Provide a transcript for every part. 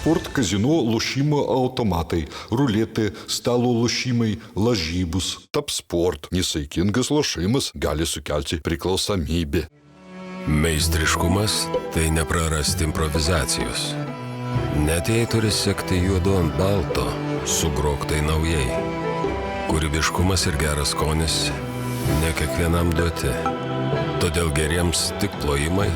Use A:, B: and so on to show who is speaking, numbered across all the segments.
A: Sport kazino lošimo automatai, ruletė, stalo lošimai, lažybos. Top Sport. Nesaikingas lošimas gali sukelti priklausomybę.
B: Meistriškumas – tai neprarasti improvizacijos. Net jei turi sekti juodu ant balto, sugrok tai naujai. Kūrybiškumas ir geras skonis ne kiekvienam duoti. Todėl geriems tik plojimai,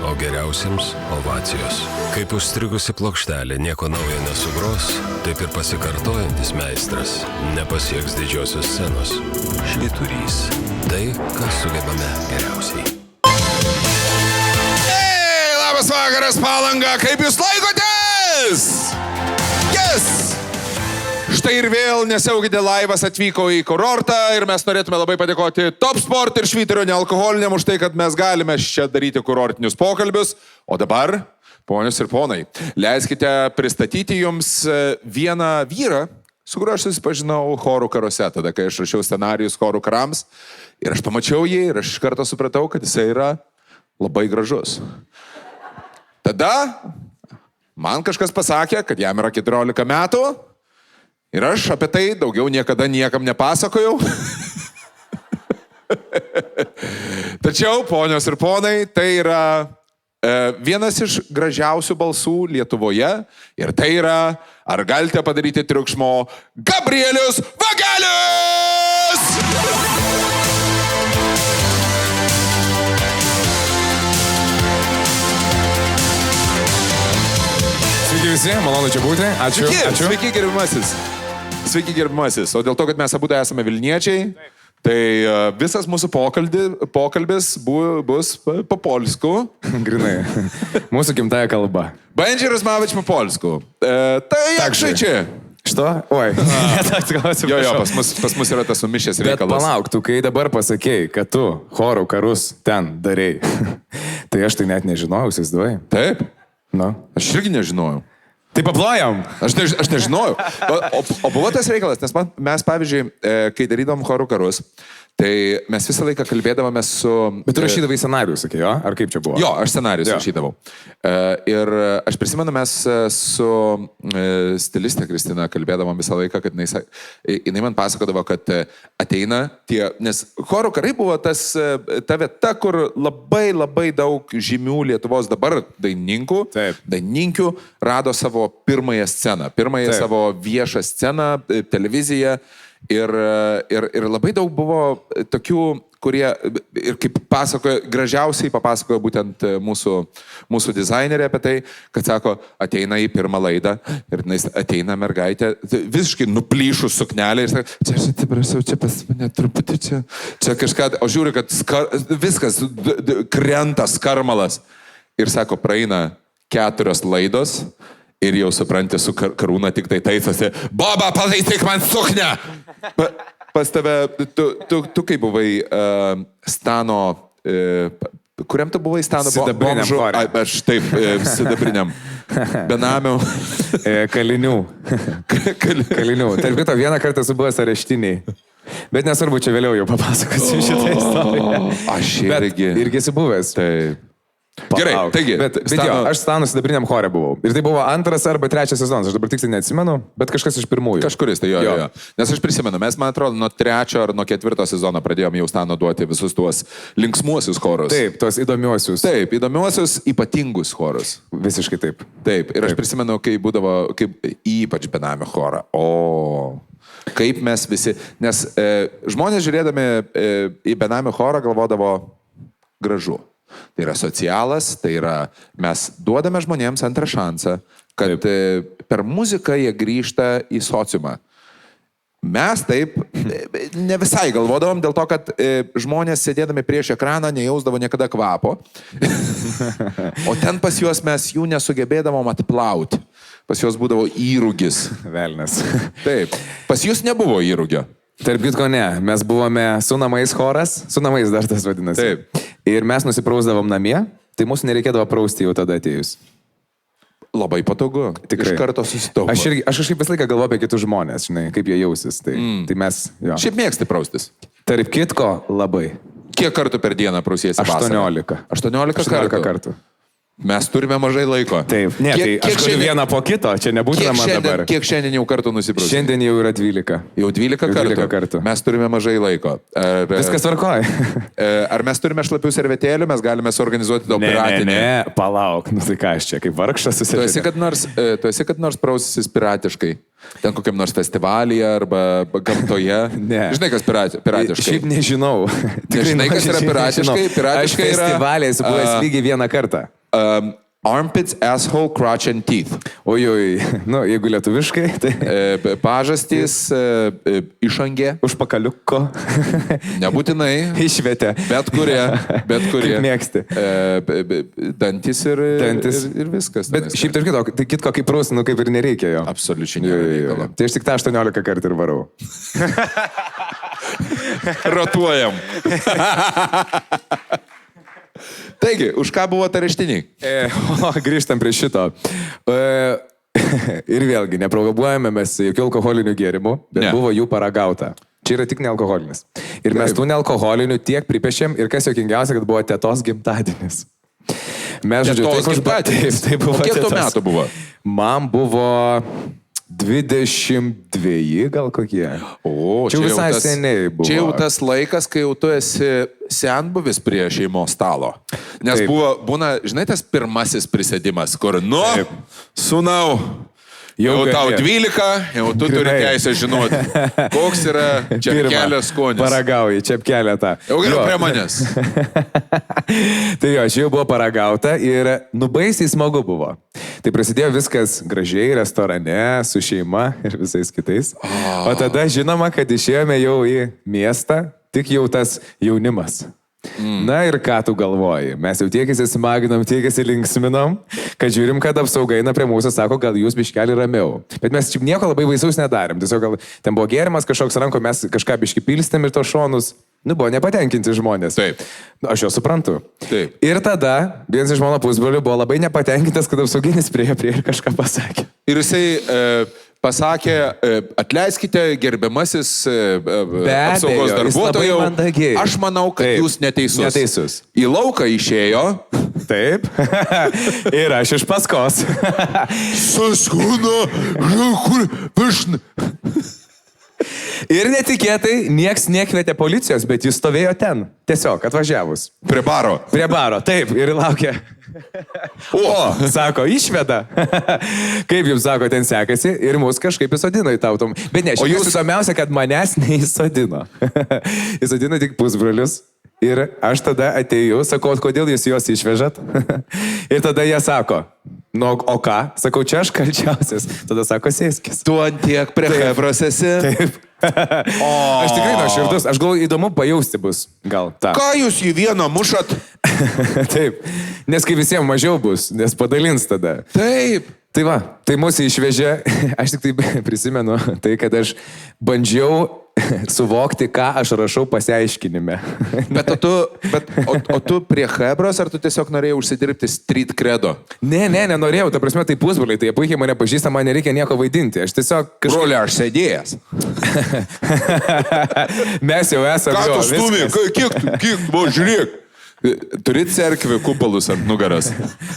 B: o geriausiems ovacijos. Kaip užstrigusi plokštelė nieko naujo nesugros, taip ir pasikartojantis meistras nepasieks didžiosios scenos. Švyturys – tai, ką sugebame geriausiai.
C: Labas vakaras, Palanga, kaip jūs laikotės? Yes! Štai ir vėl Nesiaukite laivas atvyko į kurortą ir mes norėtume labai padėkoti Top Sport ir Švyturio nealkoholiniam už tai, kad mes galime čia daryti kurortinius pokalbius. O dabar, ponios ir ponai, leiskite pristatyti jums vieną vyrą, su kuriuo aš susipažinau chorų karuose, tada, kai aš rašiau scenarijus chorų karams. Ir aš pamačiau jį ir aš iš karto supratau, kad jisai yra labai gražus. Tada man kažkas pasakė, kad jam yra 14 metų ir aš apie tai daugiau niekada niekam nepasakojau. Tačiau, ponios ir ponai, tai yra vienas iš gražiausių balsų Lietuvoje ir tai yra, ar galite padaryti triukšmo, Gabrielius Vagelis!
D: Sveiki visi, malonu čia būti. Ačiū. Ačiū.
C: Sveiki, gerbiamasis. Sveiki, gerbiamasis. O dėl to, kad mes abu esame Vilniečiai, tai visas mūsų pokalbis bus po polsku.
D: Grinai. Mūsų gimtaja kalba.
C: Będzie rozmawiać po polsku. Tai jak życie?
D: Što? Oi.
C: Jo, pas mus yra tas sumišęs reikalas.
D: Bet palauk, tu kai dabar pasakėjai, kad tu chorų karus ten darei, tai aš tai net nežinojau, įsivaizduoji.
C: Taip.
D: Nu.
C: Aš irgi nežinojau.
D: Tai paplojam.
C: Aš nežinojau. O buvo tas reikalas, nes mes, pavyzdžiui, kai darydom chorų karus, tai mes visą laiką kalbėdavome su...
D: Bet tu rašydavai scenarijus, sakė, jo? Ar kaip čia buvo?
C: Jo, aš scenarijus rašydavau. Ir aš prisimenu, mes su stilistė Kristina kalbėdavom visą laiką, kad jinai man pasakodavo, kad ateina tie... Nes chorų karai buvo ta vieta, kur labai daug žymių Lietuvos dabar dainininkių rado savo pirmąją sceną, savo viešą sceną, televiziją. Ir labai daug buvo tokių, kurie, ir kaip gražiausiai papasakojo būtent mūsų dizainerė apie tai, kad sako, ateina į pirmą laidą ir ateina mergaitė, visiškai nuplyšus suknelė ir sako, čia pas mane truputį, čia kažką, o žiūri, kad viskas krenta skarmalas. Ir sako, praeina 4 laidos. Ir jau supranti, su Karūna tik tai taisosi. Boba, pataisyk man suknę! Pas tave, tu kaip buvai Stano... Kuriam tu buvai Stano?
D: Sidabriniam chore.
C: Aš taip, sidabriniam. Benamiau.
D: Kalinių. Kalinių. Tarp kito, vieną kartą esu buvęs areštiniai. Bet nesvarbu, čia vėliau jau papasakosiu šitą istoriją.
C: Aš irgi.
D: Irgi esi buvęs.
C: Taip. Gerai, taigi.
D: Bet jo, aš Stano sidabriniam chore buvau. Ir tai buvo 2 arba 3 sezonas. Aš dabar tiksliai neatsimenu, bet kažkas iš pirmųjų.
C: Kažkuris, tai jo. Nes aš prisimenu, mes, man atrodo, nuo 3 ar nuo 4 sezono pradėjom jau Stano duoti visus tuos linksmuosius chorus.
D: Taip, tuos įdomiuosius.
C: Taip, įdomiuosius, ypatingus chorus.
D: Visiškai taip.
C: Taip, ir aš prisimenu, kai būdavo, kaip ypač Benamio chorą. Kaip mes visi, nes žmonės žiūrėdami į Benamio chorą galvodavo gražu. Tai yra socialas, tai yra mes duodame žmonėms antrą šansą, kad per muziką jie grįžta į sociumą. Mes taip ne visai galvodavom dėl to, kad žmonės sėdėdami prieš ekraną nejausdavo niekada kvapo. O ten pas juos mes jų nesugebėdavom atplauti. Pas juos būdavo įrūgis.
D: Velnes.
C: Taip. Pas jūs nebuvo įrūgio.
D: Tarp kitko ne, mes buvome su namais choras, su namais dar tas vadinasi.
C: Taip.
D: Ir mes nusiprausdavom namie, tai mūsų nereikėdavo prausti jau tada atėjus.
C: Labai patogu.
D: Tikrai.
C: Iš karto susitaupo.
D: Aš kažkaip visą laiką galvoju apie kitus žmonės, žinai, kaip jie jausis. Tai mes, jo.
C: Šiaip mėgsti praustis.
D: Tarp kitko labai.
C: Kiek kartų per dieną prausiesi vasarą?
D: 18.
C: 18 kartų. Mes turime mažai laiko.
D: Taip, ne, tai aš turiu vieną po kito, čia nebūtina man dabar.
C: Kiek šiandien jau kartų nusiprausėme?
D: Šiandien jau yra 12.
C: Jau 12 kartų. Mes turime mažai laiko.
D: Viskas tvarkoja.
C: Ar mes turime šlapių servetėlių, mes galime suorganizuoti daug piratinį?
D: Ne, palauk, nu tai ką aš čia, kaip vargšas susipažinęs.
C: Tu esi kad nors prausisis piratiškai? Ten kokiam nors festivalyje arba gamtoje?
D: Ne.
C: Žinai, kas piratiškai?
D: Šiaip nežinau.
C: Žinai, kas yra piratiškai? Piratiškai
D: yra... Festivalės buvęs lygiai vieną kartą.
C: Armpits, asshole, crotch and teeth.
D: Ojoj, nu, jeigu lietuviškai, tai...
C: Pažastys, išangė.
D: Užpakaliuko.
C: Nebūtinai.
D: Išvietė.
C: Bet kurie.
D: Kaip mėgsti.
C: Dantis ir viskas.
D: Bet šiaip tai kitko kaip prausi, nu kaip ir nereikia jo.
C: Absoliučiai nereikia.
D: Tai aš tik tą 18 kartų ir varau.
C: Rotuojam. Taigi, už ką buvo areštiniai?
D: Grįžtam prie šito. Ir vėlgi, neprovokuojame mes jokių alkoholinių gėrimų, bet buvo jų paragauta. Čia yra tik nealkoholinis. Ir mes tų nealkoholinių tiek pripešėm ir kas jokingiausia, kad buvo tetos gimtadienis. Mes, žodžiu, taip buvo.
C: Kiek tuo metu buvo?
D: Man buvo 22 gal kokie.
C: O,
D: čia visai seniai buvo.
C: Čia jau tas laikas, kai jau tu esi senbuvis prie šeimos stalo. Nes būna, žinai, tas pirmasis prisėdimas, kur, nu, sūnau, jau tau 12, jau tu turi teisę žinoti, koks yra čepkelio skonis.
D: Paragauji, čepkelę tą.
C: Jau geriau prie manęs.
D: Tai jo, čia jau buvo paragauta ir baisiai smagu buvo. Tai prasidėjo viskas gražiai restorane, su šeima ir visais kitais. O tada žinoma, kad išėjome jau į miestą, tik jau tas jaunimas. Na ir ką tu galvoji? Mes jau tiek įsismaginom, tiek įsilinksminom, kad žiūrim, kad apsauga eina prie mūsų, sako, gal jūs biškelį ramiau. Bet mes čia nieko labai baisaus nedarėm. Tiesiog gal ten buvo gėrimas kažkoks ranko, mes kažką biškį pilstėm ir to šonus. Nu, buvo nepatenkinti žmonės.
C: Taip.
D: Aš jo suprantu.
C: Taip.
D: Ir tada vienas iš mano pusbrolių buvo labai nepatenkintas, kad apsauginis priejo prie ir kažką pasakė.
C: Ir jisai pasakė, atleiskite gerbiamasis apsaugos darbuotojų. Aš manau, kad jūs neteisus. Į lauką išėjo.
D: Taip. Ir aš iš paskos.
C: Saskūno, kur pašn.
D: Ir netikėtai nieks nekvietė policijos, bet jis stovėjo ten. Tiesiog atvažiavus.
C: Prie baro.
D: Prie baro, taip. Ir laukė. O, sako, išveda. Kaip jums sako, ten sekasi ir mus kažkaip įsodino į tautom. Bet ne, jūs įdomiausia, kad manęs neįsodino. Įsodino tik pusbrolius. Ir aš tada atėjau, sakau, kodėl jūs juos išvežat? Ir tada jie sako, nu, o ką? Sakau, čia aš kalčiausias. Tada sako, sėskis.
C: Tu antiek prie hebros esi?
D: Taip. Aš tikrai nuoširdus. Aš galvoju, įdomu pajausti bus. Gal tą.
C: Ką jūs jį vieną mušat?
D: Taip. Nes kai visiems mažiau bus, nes padalins tada.
C: Taip.
D: Tai va, tai mūsų išvežė. Aš tik tai prisimenu tai, kad aš bandžiau suvokti, ką aš rašau pasiaiškinime.
C: O tu prie hebros, ar tu tiesiog norėjai užsidirbti street credo?
D: Ne, nenorėjau. Ta prasme, tai pusbroliai, tai jie puikiai mane pažįsta, man nereikia nieko vaidinti. Aš tiesiog...
C: Broli, aš sėdėjęs.
D: Mes jau esame...
C: Ką tu stumi? Kiek, žiūrėk. Turit cerkvių kupolus ant nugaras.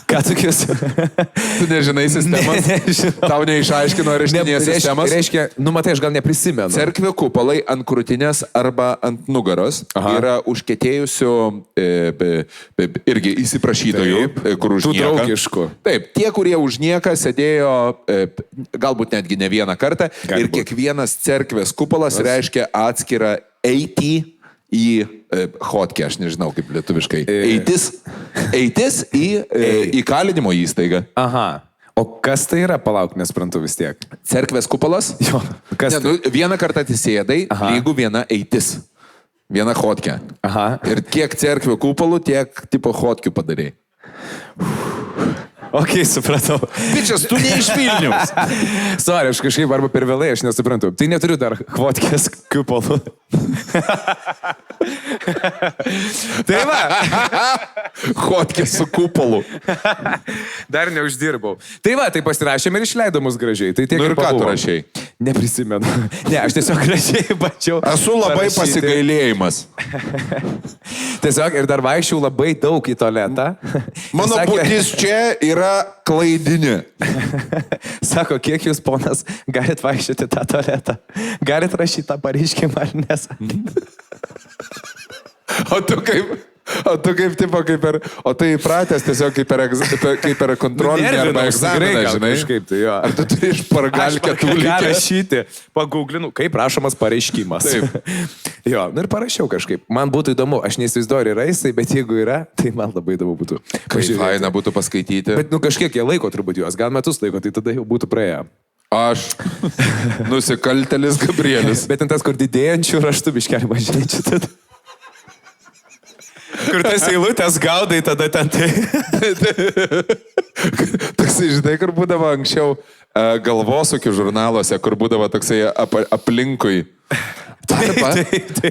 D: Ką tokius?
C: Tu nežinai sistemas?
D: Nežinau.
C: Tau neišaiškino areštinės sistemas?
D: Reiškia, nu matai, aš gal neprisimenu.
C: Cerkvių kupolai ant krūtinės arba ant nugaros yra užkietėjusių irgi įsiprašytojų, kur už nieką.
D: Tų draugiškų.
C: Taip, tie, kurie už nieką sėdėjo galbūt netgi ne vieną kartą ir kiekvienas cerkvės kupolas reiškia atskirą eitį į hotkę, aš nežinau kaip lietuviškai. Eitis į įkalinimo įstaigą.
D: Aha. O kas tai yra, palauk, nesprantu vis tiek.
C: Cerkvės kupolas?
D: Jo.
C: Vieną kartą atsisėdai, lygų viena eitis. Viena hotkė.
D: Aha.
C: Ir kiek cerkvių kupolų, tiek tipo hotkių padarėjai.
D: Ok, supratau.
C: Bičias, tu ne iš Vilniaus.
D: Sorry, aš kažkaip arba per vėlai, aš nesuprantu. Tai neturiu dar hotkės kupolų. Tai va.
C: Hotkė su kupolu.
D: Dar neuždirbau. Tai va, tai pasirašėme ir išleido mus gražiai. Tai tiek
C: Nu ir ką tu
D: pabuvom.
C: rašei?
D: Neprisimenu. Ne, aš tiesiog gražiai bandžiau.
C: Esu labai
D: parašyti.
C: pasigailėjimas.
D: Tiesiog ir dar vaikščiau labai daug į tualetą.
C: Mano būtis čia yra klaidinė.
D: Sako, kiek jūs, ponas, galit vaikščioti tą tualetą? Galit rašyti tą pareiškimą ar nesakyti?
C: O tu kaip tipo, o tai įpratęs tiesiog kaip per kontrolinį arba egzaminą, žinai?
D: Kažkaip, tai jo.
C: Ar tu turi išpargalkę tų
D: Ką
C: lygį?
D: rašyti? Pagooglinu, kaip rašomas pareiškimas.
C: Taip.
D: Jo, nu ir parašiau kažkaip. Man būtų įdomu, aš neįsivaizduoju, ar yra jisai, bet jeigu yra, tai man labai įdomu būtų.
C: Kaip
D: pažiūrėti.
C: faina būtų paskaityti.
D: Bet nu kažkiek jie laiko turbūt juos, gal metus laiko, tai tada jau būtų praėję.
C: Aš nusikaltelis Gabrielis.
D: Bet ant tas, kur didėjančių raštų biškelį mažėčių tada. Kur tas eilutės gaudai, tada ten tai.
C: Toksai, žinai, kur būdavo anksčiau galvosukių žurnaluose, kur būdavo toksai aplinkui.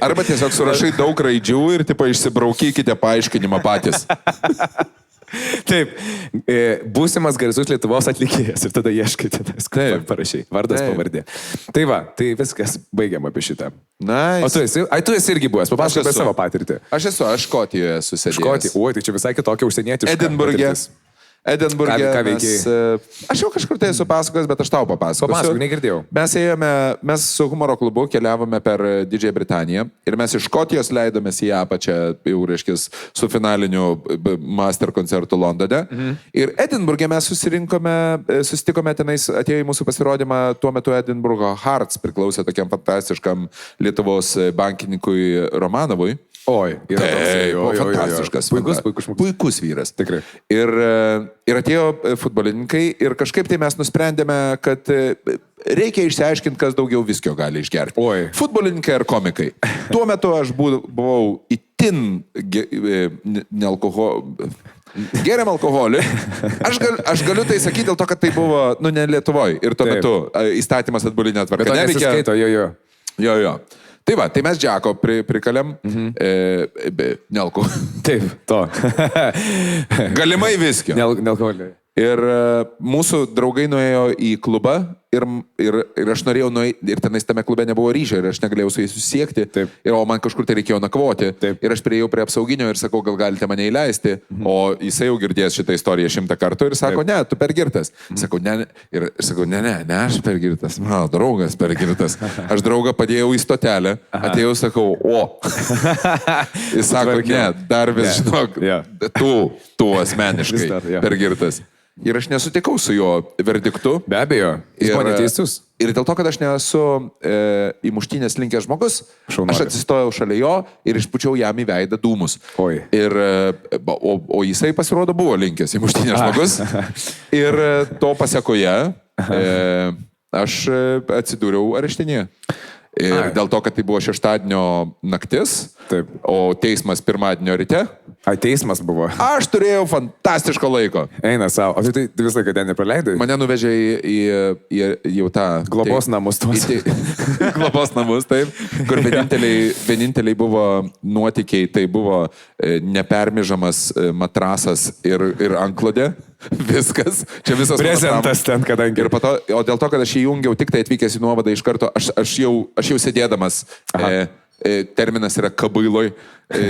C: Arba tiesiog surašai daug raidžių ir tipo išsibraukykite paaiškinimą patys.
D: Taip, būsimas garsus Lietuvos atlikėjas ir tada ieškite, taip, parašai, vardas, pavardė. Tai va, tai viskas, baigiam apie šitą.
C: Nice.
D: O tu esi irgi buvęs, papasakok apie savo patirtį.
C: Aš Škotijoje susėdėjęs.
D: Škotija, oi, tai čia visai kitokia užsienietiška.
C: Edinburgė.
D: Ką veikei?
C: Aš jau kažkur tai esu pasakojęs, bet aš tau papasakosiu.
D: Papasakok, negirdėjau.
C: Mes su humoro klubu keliavome per Didžiąją Britaniją ir mes iš Škotijos leidomės į apačią, jau reiškis, su finaliniu master koncertu Londone. Ir Edinburgė mes susitikome tenais, atėjo į mūsų pasirodymą, tuo metu Edinburgo Hearts priklausė tokiam fantastiškam Lietuvos bankininkui Romanovui.
D: Oi, yra
C: fantastiškas. Puikus vyras.
D: Tikrai.
C: Ir atėjo futbolininkai ir kažkaip tai mes nusprendėme, kad reikia išsiaiškinti, kas daugiau viskio gali išgerti.
D: Oi.
C: Futbolininkai ar komikai. Tuo metu aš buvau itin geriam alkoholį. Aš galiu tai sakyti dėl to, kad tai buvo, ne Lietuvoje. Ir tuo metu įstatymas atbulinė tvarka.
D: Bet to nesiskaito, jo.
C: Jo. Tai va, tai mes Džeko prikalėm, nelko.
D: Taip, to.
C: Galimai viskio.
D: Nealkoholio.
C: Ir mūsų draugai nuėjo į klubą ir aš norėjau nueiti, ir tenais tame klube nebuvo ryšio, ir aš negalėjau su jais susiekti.
D: Taip.
C: O man kažkur tai reikėjo nakvoti.
D: Taip.
C: Ir aš priėjau prie apsauginio ir sakau, gal galite mane įleisti. O jisai jau girdės šitą istoriją 100 kartų ir sako, ne, tu per girtas. Sakau, ne, ir sakau, ne, aš per girtas. Mano draugas per girtas. Aš draugą padėjau į stotelę, atėjau, sakau, o. Jis sako, ne, dar vis žinok, tu asmeniškai per girtas. Ir aš nesutikau su jo verdiktu.
D: Be abejo, jis buvo neteisus.
C: Ir dėl to, kad aš nesu į muštynės linkęs žmogus, aš atsistojau šalia jo ir išpučiau jam į veidą dūmus.
D: Oi.
C: O jisai pasirodo buvo linkęs į muštynės žmogus. Ir to pasekoje aš atsidūriau areštinėje. Ir dėl to, kad tai buvo šeštadienio naktis,
D: taip.
C: O teismas pirmadienio ryte.
D: Teismas buvo.
C: Aš turėjau fantastiško laiko.
D: Eina savo. O tai visą laiką ten nepraleidai?
C: Mane nuvežė į jau tą...
D: Globos namus tuos.
C: Globos namus, taip. Kur vieninteliai buvo nuotykiai, tai buvo nepermižamas matrasas ir antklodė. Viskas. Čia visas
D: prezentas ten, kadangi.
C: Ir pato, o dėl to, kad aš įjungiau tik tai atvykęs į nuovadą iš karto, aš jau sėdėdamas, terminas yra kabailoj,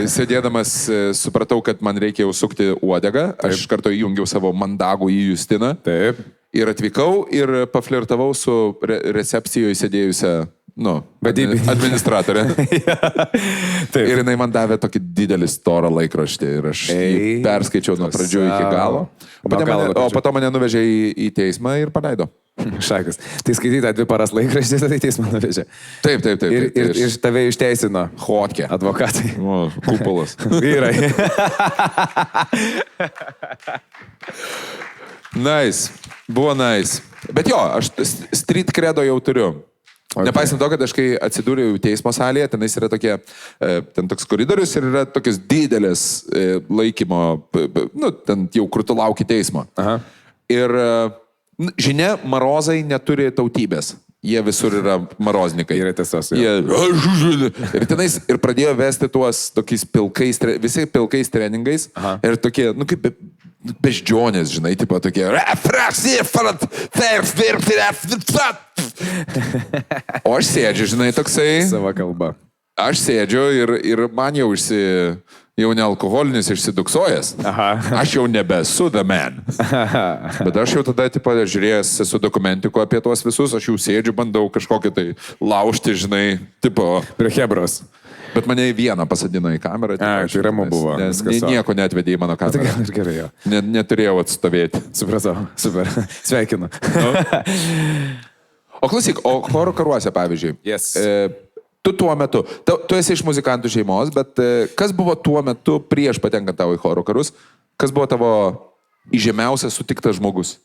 C: sėdėdamas supratau, kad man reikia jau sukti uodegą, aš iš karto įjungiau savo mandagų į Justiną.
D: Taip.
C: Ir atvykau ir paflirtavau su recepcijoje sėdėjusią, administratorė. Ir jinai man davė tokį didelį storą laikraštį ir aš jį perskaičiau nuo pradžių iki galo. O po to mane nuvežė į teismą ir paleido.
D: Šakas. Tai skaityti 2 paras laikraštį, tai teismą nuvežė.
C: Taip.
D: Ir tave išteisino.
C: Hotkė.
D: Advokatai.
C: Kupolas.
D: Vyrai.
C: Nice. Buvo nice. Bet jo, aš street credo jau turiu. Okay. Nepaisant to, kad aš kai atsidūriau teismo salėje, tenais yra ten toks koridorius ir yra tokios didelės laikymo, ten jau kur tu lauki teismo.
D: Aha.
C: Ir žinia, marozai neturi tautybės. Jie visur yra maroznikai.
D: Yra tiesos.
C: Ir tenais ir pradėjo vesti tuos tokiais pilkais, visi pilkais treningais. Aha. Ir tokie, nu kaip beždžionės, žinai, tipo tokie. O aš sėdžiu, žinai, toksai.
D: Savo kalba.
C: Aš sėdžiu ir man jau ne alkoholinis išsiduksojęs. Aha. Aš jau nebesu the man. Bet aš jau tada, tipo, žiūrėjęs esu dokumentikų apie tuos visus, aš jau sėdžiu, bandau kažkokį tai laužti, žinai, tipo...
D: Prie hebros.
C: Bet mane į vieną pasadino į kamerą.
D: Tipo, tai ramu buvo.
C: Nieko neatvedė į mano kamerą.
D: Tai gerai, jo.
C: Neturėjau atstovėti.
D: Supratau, super. Sveikinu.
C: O klausyk, o choro karuose, pavyzdžiui.
D: Yes.
C: Tu tuo metu, tu esi iš muzikantų šeimos, bet kas buvo tuo metu prieš patenkant tavo į choro karus, kas buvo tavo įžemiausias sutiktas žmogus?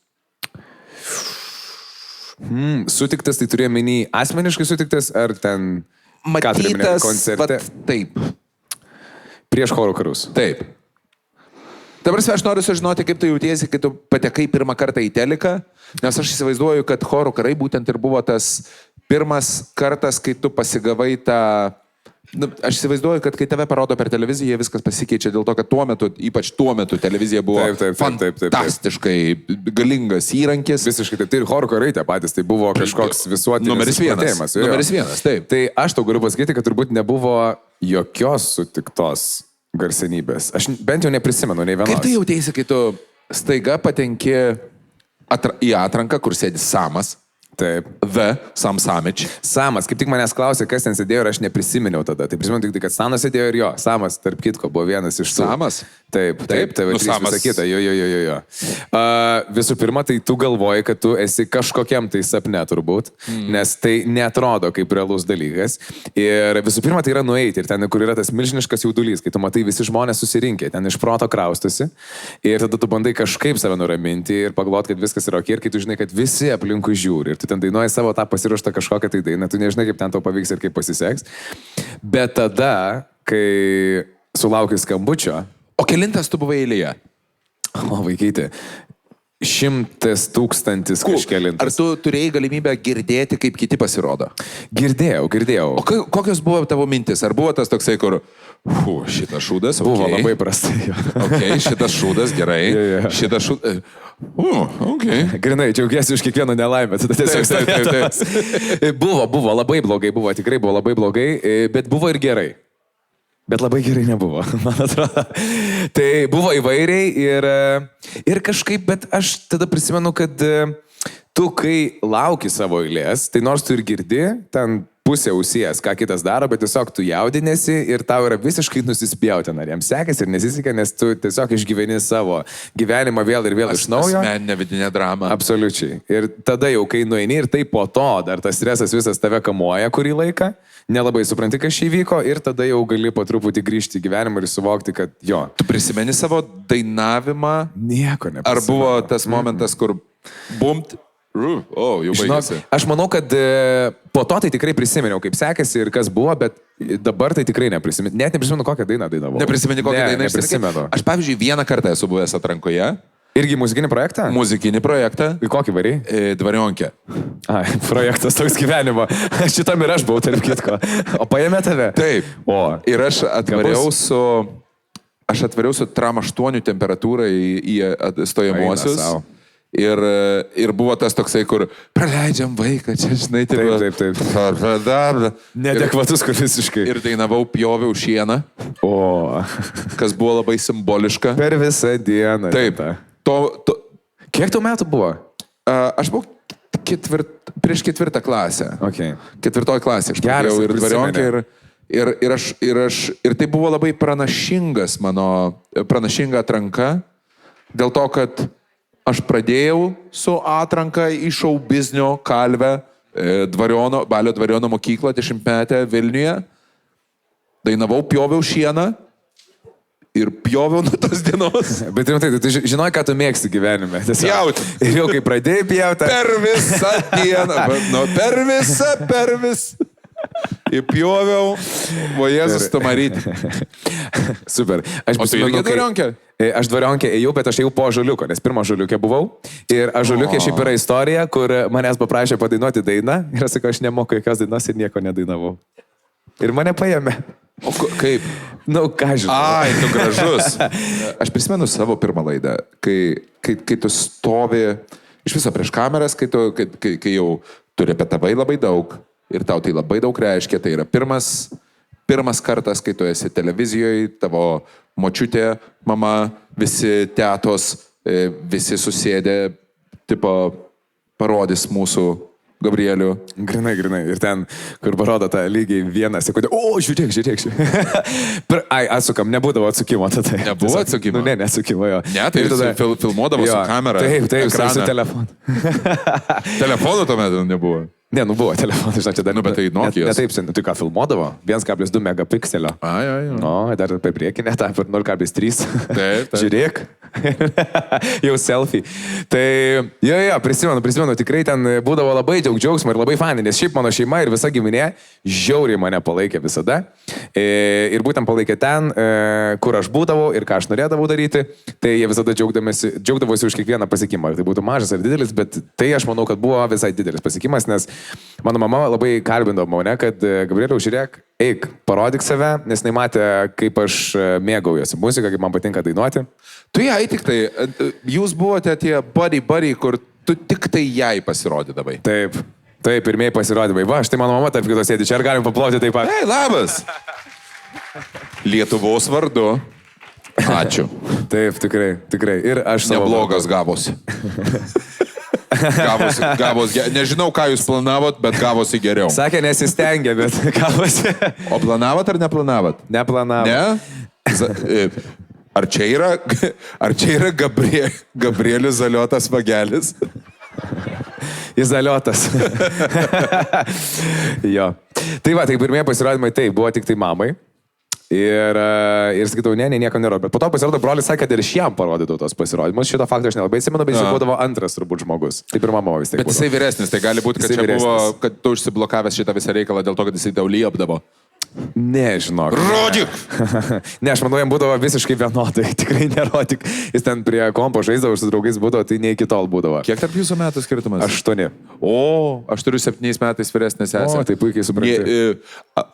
D: Sutiktas, tai turėjo menį asmeniškai sutiktas, ar ten...
C: Matytas,
D: koncerte?
C: Taip.
D: Prieš choro karus?
C: Taip. Dabar aš noriu sužinoti, kaip tu jautiesi, kai tu patekai pirmą kartą į teliką, nes aš įsivaizduoju, kad choro karai būtent ir buvo tas pirmas kartas, kai tu pasigavai tą... Aš įsivaizduoju, kad kai tave parodo per televiziją, viskas pasikeičia dėl to, kad tuo metu, ypač tuo metu televizija buvo fantastiškai galingas įrankis.
D: Visiškai taip. Tai ir choro karai tie patys, tai buvo kažkoks visuotinis
C: numeris vienas, taip.
D: Tai aš tau galiu pasakyti, kad turbūt nebuvo jokios sutiktos garsenybės. Aš bent jau neprisimenu nei vienos.
C: Kaip tu jautėsi, kai tu staiga patenki į atranką, kur sėdi Samas?
D: Taip.
C: Sam Samič.
D: Samas, kaip tik manęs klausė, kas ten sėdėjo ir aš neprisiminiau tada. Tai prisimenu tik, kad Stanas sėdėjo ir jo. Samas, tarp kitko, buvo vienas iš tų.
C: Samas?
D: Taip. Samas. Kita. Jo. Visų pirma, tai tu galvoji, kad tu esi kažkokiam tai sapne turbūt, nes tai neatrodo kaip realus dalykas. Ir visų pirma, tai yra nueiti ir ten, kur yra tas milžiniškas jaudulys, kai tu matai visi žmonės susirinkę, ten iš proto kraustosi ir tada tu bandai kažkaip save nuraminti ir pagalvoti, kad viskas yra ok ir kai tu žinai, kad visi aplinkui žiūri. Tu ten dainuoji savo tą pasiruoštą kažkokią tai dainą, tu nežinai, kaip ten tau pavyks ir kaip pasiseks. Bet tada, kai sulauki skambučio...
C: O kelintas tu buvai eilėje?
D: O, vaikyti, 100 000 kažkelintas.
C: Ar tu turėjai galimybę girdėti, kaip kiti pasirodo?
D: Girdėjau.
C: O kokios buvo tavo mintis? Ar buvo tas toksai, kur... šitas šūdas,
D: buvo labai prastai.
C: Šitas šūdas, gerai. Šitas šūdas...
D: Grinai, džiaugiesi už kiekvieną nelaimę. Buvo labai blogai, tikrai buvo labai blogai, bet buvo ir gerai. Bet labai gerai nebuvo, man atrodo. Tai buvo įvairiai ir kažkaip, bet aš tada prisimenu, kad tu, kai lauki savo eilės, tai nors tu ir girdi, ten pusė ausies, ką kitas daro, bet tiesiog tu jaudinėsi ir tau yra visiškai nusispjauti, ar jam sekasi ir nesiseka, nes tu tiesiog išgyveni savo gyvenimą vėl ir vėl iš naujo.
C: Asmeninė vidinė drama.
D: Absoliučiai. Ir tada jau, kai nueini ir tai po to, dar tas stresas visas tave kamuoja kurį laiką, nelabai supranti, kas čia įvyko ir tada jau gali po truputį grįžti į gyvenimą ir suvokti, kad jo.
C: Tu prisimeni savo dainavimą?
D: Nieko neprisimenu.
C: Ar buvo tas momentas, kur bumt? Jau baigėsi.
D: Aš manau, kad po to tai tikrai prisiminiau, kaip sekėsi ir kas buvo, bet dabar tai tikrai neprisimenu. Net neprisimenu, kokią dainą dainavau.
C: Neprisimeni, kokią dainą
D: neprisimenu.
C: Aš, pavyzdžiui, vieną kartą esu buvęs atrankoje.
D: Irgi muzikinį projektą?
C: Muzikinį projektą.
D: Į kokį variai?
C: Dvarionkę.
D: Projektas toks gyvenimo. Šitam ir aš buvau, tarp kitko. O paėmė tave?
C: Taip. Ir aš atvariau su Tram 8 temperatūrą į stojamuosius. Ir buvo tas toksai, kur praleidžiam vaiką, čia žinai,
D: taip. Neadekvatus, kur visiškai.
C: Ir dainavau Pjoviau šieną. Kas buvo labai simboliška.
D: Per visą dieną.
C: Taip.
D: Kiek tau metų buvo?
C: Aš buvau prieš 4 klasę. 4 klasė. Aš pradėjau ir dvarionkę ir tai buvo labai pranašinga atranka, dėl to, kad aš pradėjau su atranka į šou biznio kalvę Balio Dvariono mokyklą 10-metę Vilniuje. Dainavau Pjoviau šieną. Ir pjoviau nuo tos dienos.
D: Bet rimtai, tu žinai, ką tu mėgsti gyvenime.
C: Pjauti.
D: Ir jau kai pradėjai pjauti.
C: Per visą dieną. Per visą. Įpjoviau, o Jėzus tu maryti.
D: Super. Aš
C: O tu irgi dvarionkę?
D: Aš dvarionkę ėjau, bet aš ėjau po žaliuko, nes pirmą žaliukę buvau. Ir aš žaliukė šiaip yra istorija, kur manęs paprašė padainuoti dainą. Ir aš sakau, aš nemoku jokios dainos ir nieko nedainavau. Ir mane paėmė.
C: O kaip?
D: Nu, ką žinau.
C: Ai, tu gražus. Aš prisimenu savo pirmą laidą, kai tu stovi iš viso prieš kameras, kai jau tu repetavai labai daug ir tau tai labai daug reiškia, tai yra pirmas kartas, kai tu esi televizijoje, tavo močiutė, mama, visi tetos, visi susėdė, tipo, parodys mūsų Gabrielių.
D: Grinai. Ir ten, kur parodo tą lygiai vieną sekundę. O, žiūrėk. Ai, atsukam, nebūdavo atsukimo tada.
C: Nebuvo atsukimo?
D: Nu, neatsukimo jo.
C: Ne, tai tada filmuodavo su kamera.
D: Taip, su telefonu.
C: Telefonų tuo metu nebuvo.
D: Ne, nu buvo telefonas, žinai, čia dar...
C: Nu, bet tai Nokijos.
D: Ne taip, tai ką filmuodavo? 1,2 megapikselio.
C: Ai.
D: Nu, dar apie priekinę, tą per 0,3.
C: Taip.
D: Žiūrėk. Jau selfie. Tai, jo, prisimenu, tikrai ten būdavo labai daug džiaugsmo ir labai fanai, nes šiaip mano šeima ir visa giminė žiauriai mane palaikė visada. Ir būtent palaikė ten, kur aš būdavau ir ką aš norėdavau daryti. Tai jie visada džiaugdavosi už kiekvieną pasiekimą. Tai būtų mažas ar didelis, bet tai aš manau, kad buvo visai didelis pasiekimas, nes mano mama labai kalbindavo mane, kad Gabrieliau, žiūrėk, eik, parodyk save, nes nematė, kaip aš mėgaujuosi muziką, kaip man patinka dainuoti.
C: Tu jai tik tai, jūs buvote tie buddy, kur tu tik tai jai pasirodydavai.
D: Taip, pirmieji pasirodymai. Va, štai mano mama tarp kitos sėdi, čia ar galim paplauti taip pat?
C: Ei, labas. Lietuvos vardu. Ačiū.
D: Taip, tikrai. Ir aš savo...
C: Neblogas gavosi. Gavosi. Nežinau, ką jūs planavot, bet gavosi geriau.
D: Sakė, nesistengė, bet gavosi.
C: O planavot ar neplanavot?
D: Neplanavot.
C: Ne? Ar čia yra Gabrielius Zaliotas vagelis?
D: Izaliotas. Jo. Tai va, tai pirmieji pasirodymai tai buvo tik tai mamai. Ir sakydavau, ne, nieko nėra. Bet po to pasirodo, brolis sakė, kad ir šiam parodytų tos pasirodymus. Šito fakto aš nelabai atsimenu, bet jis būdavo antras turbūt žmogus. Tai pirma mama vis tiek.
C: Bet jisai vyresnis, tai gali būti, kad čia buvo, kad tu užsiblokavęs šitą visą reikalą dėl to, kad jisai tau liepdavo.
D: Ne, žinok.
C: Rodyk!
D: Ne, aš manau, jam būdavo visiškai vienodai. Tikrai nerodyk. Jis ten prie kompo žaisdavo, su draugais būdavo, tai ne iki tol būdavo.
C: Kiek tarp jūsų metų skirtumas?
D: 8.
C: O, aš turiu 7 metais vyresnę sesę.
D: O, tai puikiai suprantu.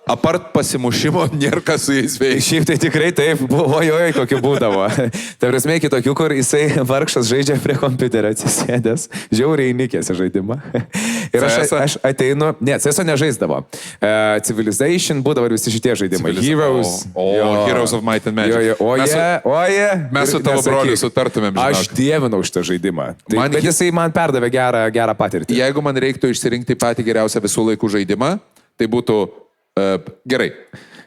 C: Apart pasimušimo, nėra kas su jais veikia.
D: Šiaip tai tikrai taip, ojoj, kokiu būdavo. Tai prasme, kitokių, kur jisai vargšas žaidžia prie kompiuterio atsisėdęs, žiauriai nikėsi žaidimą. Ir aš ateinu, ne, CS:GO nežaisdavo. Civilization būdavo ir visi šitie žaidimai. Heroes.
C: Heroes of Might and Magic.
D: Oje.
C: Mes su tavo broliu sutartumėm, žinok.
D: Aš dievinau šitą žaidimą. Bet jisai man perdavė gerą patirtį.
C: Jeigu man reiktų išsirinkti patį geriausią visų laikų žaidimą, tai būtų gerai.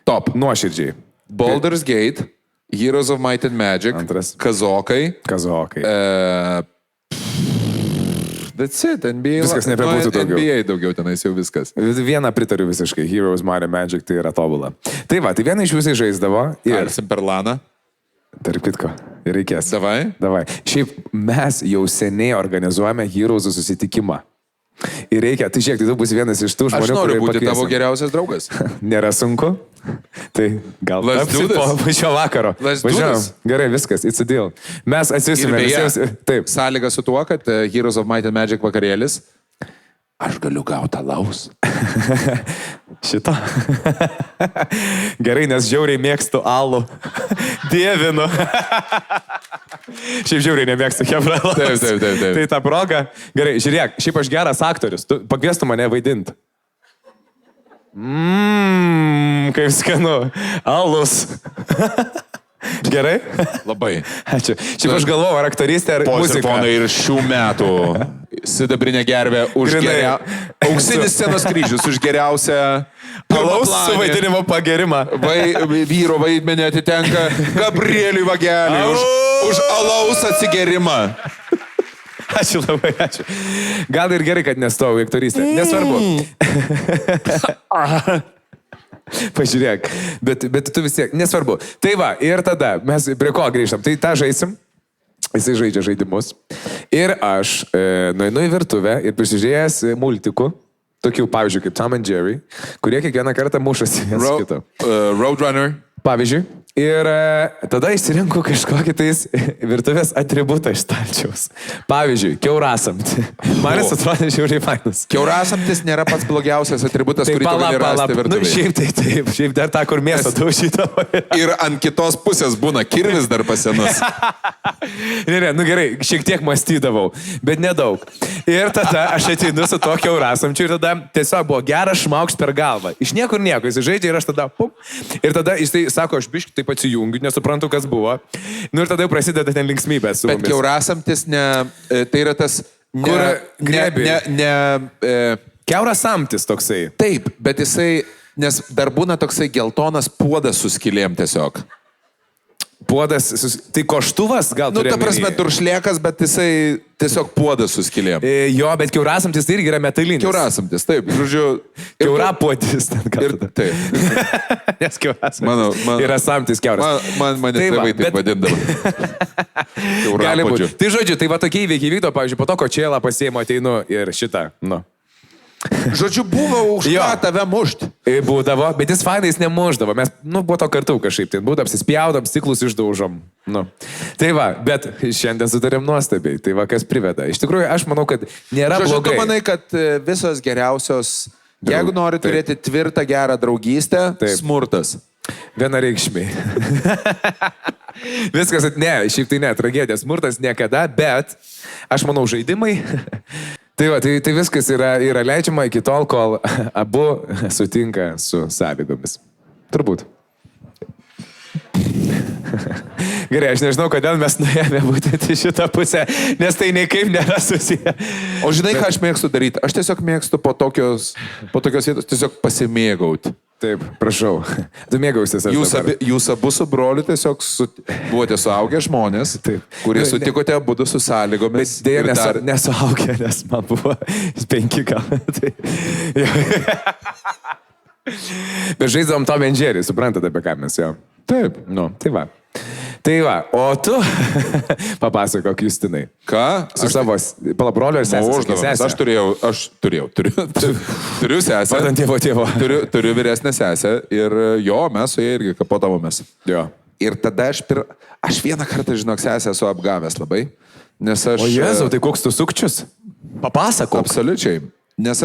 C: Top.
D: Nuoširdžiai.
C: Baldur's Gate, Heroes of Might and Magic,
D: Antras.
C: Kazokai. That's it, NBA.
D: Viskas nebebūtų daugiau.
C: NBA daugiau tenais jau viskas.
D: Vieną pritariu visiškai. Heroes, Might and Magic, tai yra tobula. Tai va, tai vieną iš visai žaisdavo.
C: Ir Simperlaną.
D: Tarp kitko. Ir reikės.
C: Davai.
D: Šiaip mes jau seniai organizuojame Heroes'ų susitikimą. Ir reikia, tai žiūrėk, tai tu bus vienas iš tų žmonių,
C: aš noriu būti
D: pakviesim.
C: Tavo geriausias draugas.
D: Nėra sunku? Tai gal tapsi po šio vakaro. Važiuojam. Gerai, viskas, it's a deal. Mes atsiųsime visiems. Taip.
C: Sąlyga su tuo, kad Heroes of Might and Magic vakarėlis. Aš galiu gauti alaus.
D: Šito. Gerai, nes žiauriai mėgstu alų. Dievinu. Šiaip žiauriai nemėgstu kebralos.
C: Taip.
D: Tai ta proga. Gerai, žiūrėk, šiaip aš geras aktorius. Tu pakviestų mane vaidinti. Kaip skanu. Alus. Gerai?
C: Labai.
D: Ačiū. Šiaip aš galvoju, ar aktorystė, ar muzika.
C: Ponai, ir šių metų sidabrinė gervė už auksinis scenos kryžius už geriausią
D: alaus suvaidinimo pagerimą.
C: Vyro vaidmenį atitenka Gabrieliui Vageliui už alaus atsigerimą.
D: Ačiū labai, ačiū. Gal ir gerai, kad nestojau į aktorystę. Nesvarbu. Pažiūrėk, bet tu vis tiek, nesvarbu. Tai va, ir tada mes prie ko grįžtam. Tai tą žaisim, jisai žaidžia žaidimus. Ir aš nueinu į virtuvę ir pasižiūrėjęs multikų, tokių, pavyzdžiui, kaip Tom and Jerry, kurie kiekvieną kartą mušasi vienas kitą.
C: Roadrunner.
D: Pavyzdžiui. Ir tada išsirenku kažkokį tais virtuvės atributą iš stalčiaus. Pavyzdžiui, kiaurasamtį. Man jis atrodo žiauriai fainas.
C: Kiaurasamtis nėra pats blogiausias atributas, kurį tu gali rasti virtuvėje.
D: Nu, šiaip tai taip, šiaip dar tą, kur mėsą daužydavo.
C: Ir ant kitos pusės būna kirvis dar pasenus.
D: Ne, nu gerai, šiek tiek mąstydavau, bet nedaug. Ir tada aš ateinu su to kiaurasamčiu ir tada tiesiog buvo geras šmauks per galvą. Iš niekur nieko, jis žaidžia ir aš tada pum. Ir tada jis tai sako, aš biškai taip atsijungiu, nesuprantu, kas buvo. Nu ir tada jau prasideda ten linksmybės su mumis.
C: Bet kiaurasamtis tai yra tas...
D: Kur grebi. Kiaurasamtis toksai.
C: Taip, bet jisai, nes dar būna toksai geltonas puodas su skylėm tiesiog.
D: Puodas, tai koštuvas gal
C: Nu,
D: turi?
C: ta prasme, duršlėkas, bet jisai tiesiog puodas su skylėm.
D: Jo, bet kiaurasamtis tai irgi yra metalinis.
C: Kiaurasamtis, taip, žodžiu.
D: Kiaurapuodis ten gal.
C: Ir taip.
D: Nes kiaurasamtis yra samtis kiauras.
C: Mane tėvai taip vadindavo.
D: Gali būti. Tai žodžiu, tai va tokie įveikiai vykdo, pavyzdžiui, po to kočėlą pasiėmo ateinu ir šitą, nu.
C: Žodžiu, buvo už ką tave mušt.
D: Būdavo, bet jis fainais nemuždavo. Mes, nu, buvo to kartu kažkaip. Tai būdavo, apsispjaudom, stiklus išdaužom. Nu. Tai va, bet šiandien sutarėm nuostabiai. Tai va, kas priveda. Iš tikrųjų, aš manau, kad nėra
C: Žodžiu,
D: blogai.
C: tu manai, kad visos geriausios, jeigu nori turėti tvirtą, gerą draugystę, smurtas.
D: Vienareikšmiai. Viskas, ne, šiaip tai ne, tragedija, smurtas niekada, bet aš manau žaidimai. Tai va, tai viskas yra leidžiama iki tol, kol abu sutinka su sąlygomis. Turbūt. Gerai, aš nežinau, kodėl mes nuėjome būtent į šitą pusę, nes tai niekaip nėra susiję.
C: O žinai, ką aš mėgstu daryti? Aš tiesiog mėgstu po tokios vietos tiesiog pasimėgauti.
D: Taip, prašau. Tu mėgausies.
C: Jūs abu su broliu tiesiog buvote suaugę žmonės, kurie sutikote abudu su sąlygomis.
D: Bet dėja nesuaugę, nes man buvo 5 gal. Bet žaidžiam Tom and Jerry, suprantate, apie ką mes jau.
C: Taip.
D: Nu, tai va. Tai va, o tu papasakok, Justinai.
C: Ką?
D: Su savo palabrolio ir sesės.
C: Aš turiu sesę.
D: Vardan tėvo.
C: Turiu vyresnę sesę ir jo, mes su jai irgi kapotavomės.
D: Jo.
C: Ir tada aš vieną kartą, žinok, sesę esu apgavęs labai, nes aš...
D: O Jėzau, tai koks tu sukčius? Papasakok.
C: Absoliučiai. Nes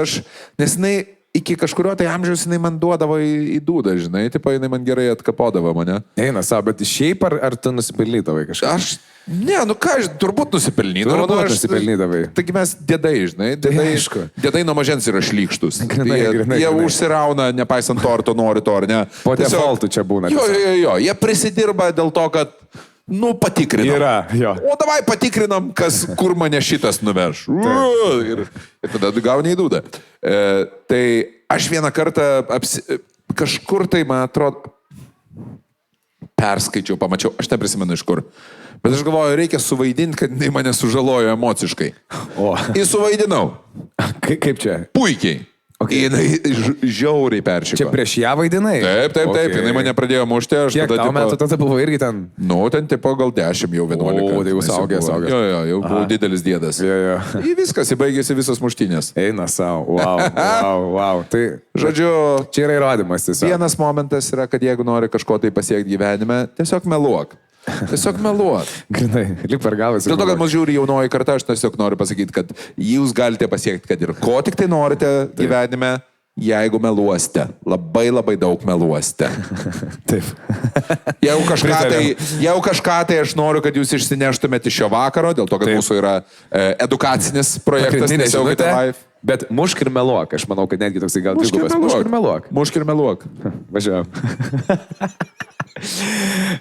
C: jinai iki kažkurio tai amžiaus jinai man duodavo į dūdą, žinai, tipo jinai man gerai atkapodavo mane.
D: Eina savo, bet šiaip ar tu nusipelnydavai kažką?
C: Aš turbūt nusipelnydavau.
D: Turbūt nusipelnydavai.
C: Taigi mes dėdai, žinai, dėdai nuo mažens yra šlykštus. Jie užsirauna, nepaisant to, ar tu nori to, ar ne.
D: Po defaultu čia būna.
C: Jo, jie prisidirba dėl to, kad patikrinam.
D: Yra, jo.
C: O davai patikrinam, kur mane šitas nuveš. Ir tada gauni į dūdą. Tai aš vieną kartą kažkur tai, man atrodo, perskaičiau, pamačiau, aš neprisimenu iš kur. Bet aš galvoju, reikia suvaidinti, kad jinai mane sužalojo emociškai. Ir suvaidinau.
D: Kaip čia?
C: Puikiai. Okay. Jinai žiauriai peršiko.
D: Čia prieš ją vaidinai?
C: Taip. Jinai mane pradėjo mušti.
D: Kiek tau metų tada buvo irgi ten?
C: Nu, ten tipo gal 10, jau 11.
D: O, tai jau saugęs.
C: Jo, jau buvo didelis dėdas.
D: Jo.
C: Viskas, įbaigėsi visos muštynės.
D: Eina savo. Wow. Tai,
C: žodžiu,
D: čia yra įrodymas tiesiog.
C: Vienas momentas yra, kad jeigu nori kažko tai pasiekti gyvenime, tiesiog meluok. Tiesiog meluot.
D: Grinai, lik per galvas.
C: Dėl to, kad mus žiūri jaunoji karta, aš tiesiog noriu pasakyti, kad jūs galite pasiekti, kad ir ko tik tai norite gyvenime, jeigu meluosite. Labai daug meluosite.
D: Taip.
C: Jeigu kažką tai aš noriu, kad jūs išsineštumėte iš šio vakaro, dėl to, kad mūsų yra edukacinis projektas.
D: Bet mušk ir meluok. Aš manau, kad netgi toksai gal dvigubas. Mušk ir meluok. Važiuojam.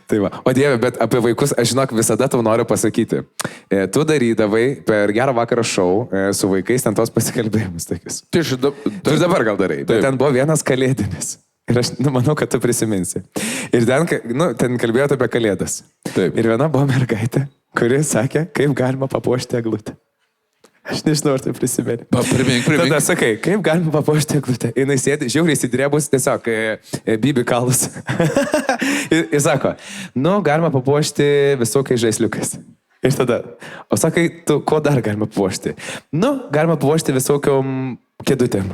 D: Tai va. O Dieve, bet apie vaikus, aš žinok, visada tau noriu pasakyti. Tu darydavai per Gerą vakarą šou su vaikais ten tos pasikalbėjimus tokius. Tu dabar gal darai, bet ten buvo vienas kalėdinis. Ir aš manau, kad tu prisiminsi. Ir ten kalbėjote apie kalėdas.
C: Taip.
D: Ir viena buvo mergaitė, kuri sakė, kaip galima papuošti eglutę. Aš nežinau, ar tai prisimeni.
C: Primink.
D: Tada sakai, kaip galima papuošti eglutę. Jis sėdi, žiauriai įsidrėbus, tiesiog bibi kalus. Jis sako, galima papuošti visokiais žaisliukais. Ir tada, o sakai, tu ko dar galima papuošti? Galima papuošti visokiom kėdutėm.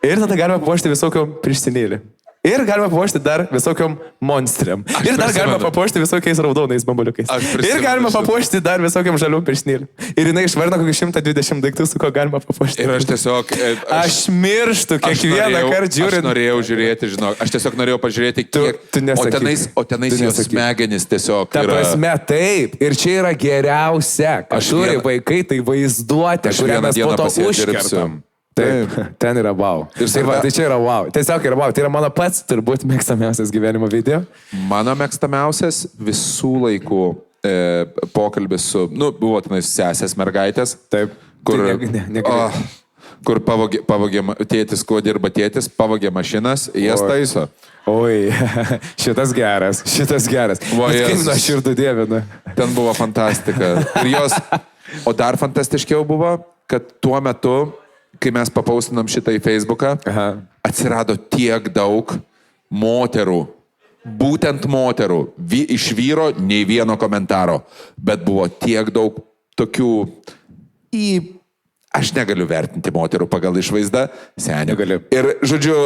D: Ir tada galima papuošti visokiom pirštinėlį. Ir galima papuošti dar visokiom monstriam. Ir dar galima papuošti visokiais raudonais bambaliukais. Ir galima papuošti dar visokiom žaliom pirštinėlėm. Ir jinai išvardino kokį 120 daiktų, su ko galima papuošti.
C: Ir aš tiesiog...
D: Aš mirštu kiekvieną kartą žiūrint.
C: Aš norėjau žiūrėti, žinok. Aš tiesiog norėjau pažiūrėti, kiek... O tenais jos smegenys tiesiog...
D: Ta prasme, taip. Ir čia yra geriausia. Aš turi vaikai, tai vaizduotė, kurią mes po to užkertam. Taip, ten yra wow. Tai čia yra wow. Tiesiog yra wow. Tai yra mano pats turbūt mėgstamiausias gyvenimo video.
C: Mano mėgstamiausias visų laikų pokalbis su, buvo tenais sesės mergaitės.
D: Taip.
C: Kur,
D: tai
C: kur pavogė tėtis, kuo dirba tėtis, pavogė mašinas, jas taiso.
D: Oi, šitas geras. Kaip nuo širdų dievina.
C: Ten buvo fantastika. Ir jos, o dar fantastiškiau buvo, kad tuo metu, kai mes papaustinom šitą į Facebooką, atsirado tiek daug moterų, būtent moterų, iš vyro nei vieno komentaro, bet buvo tiek daug tokių aš negaliu vertinti moterų pagal išvaizdą, senių. Ir žodžiu,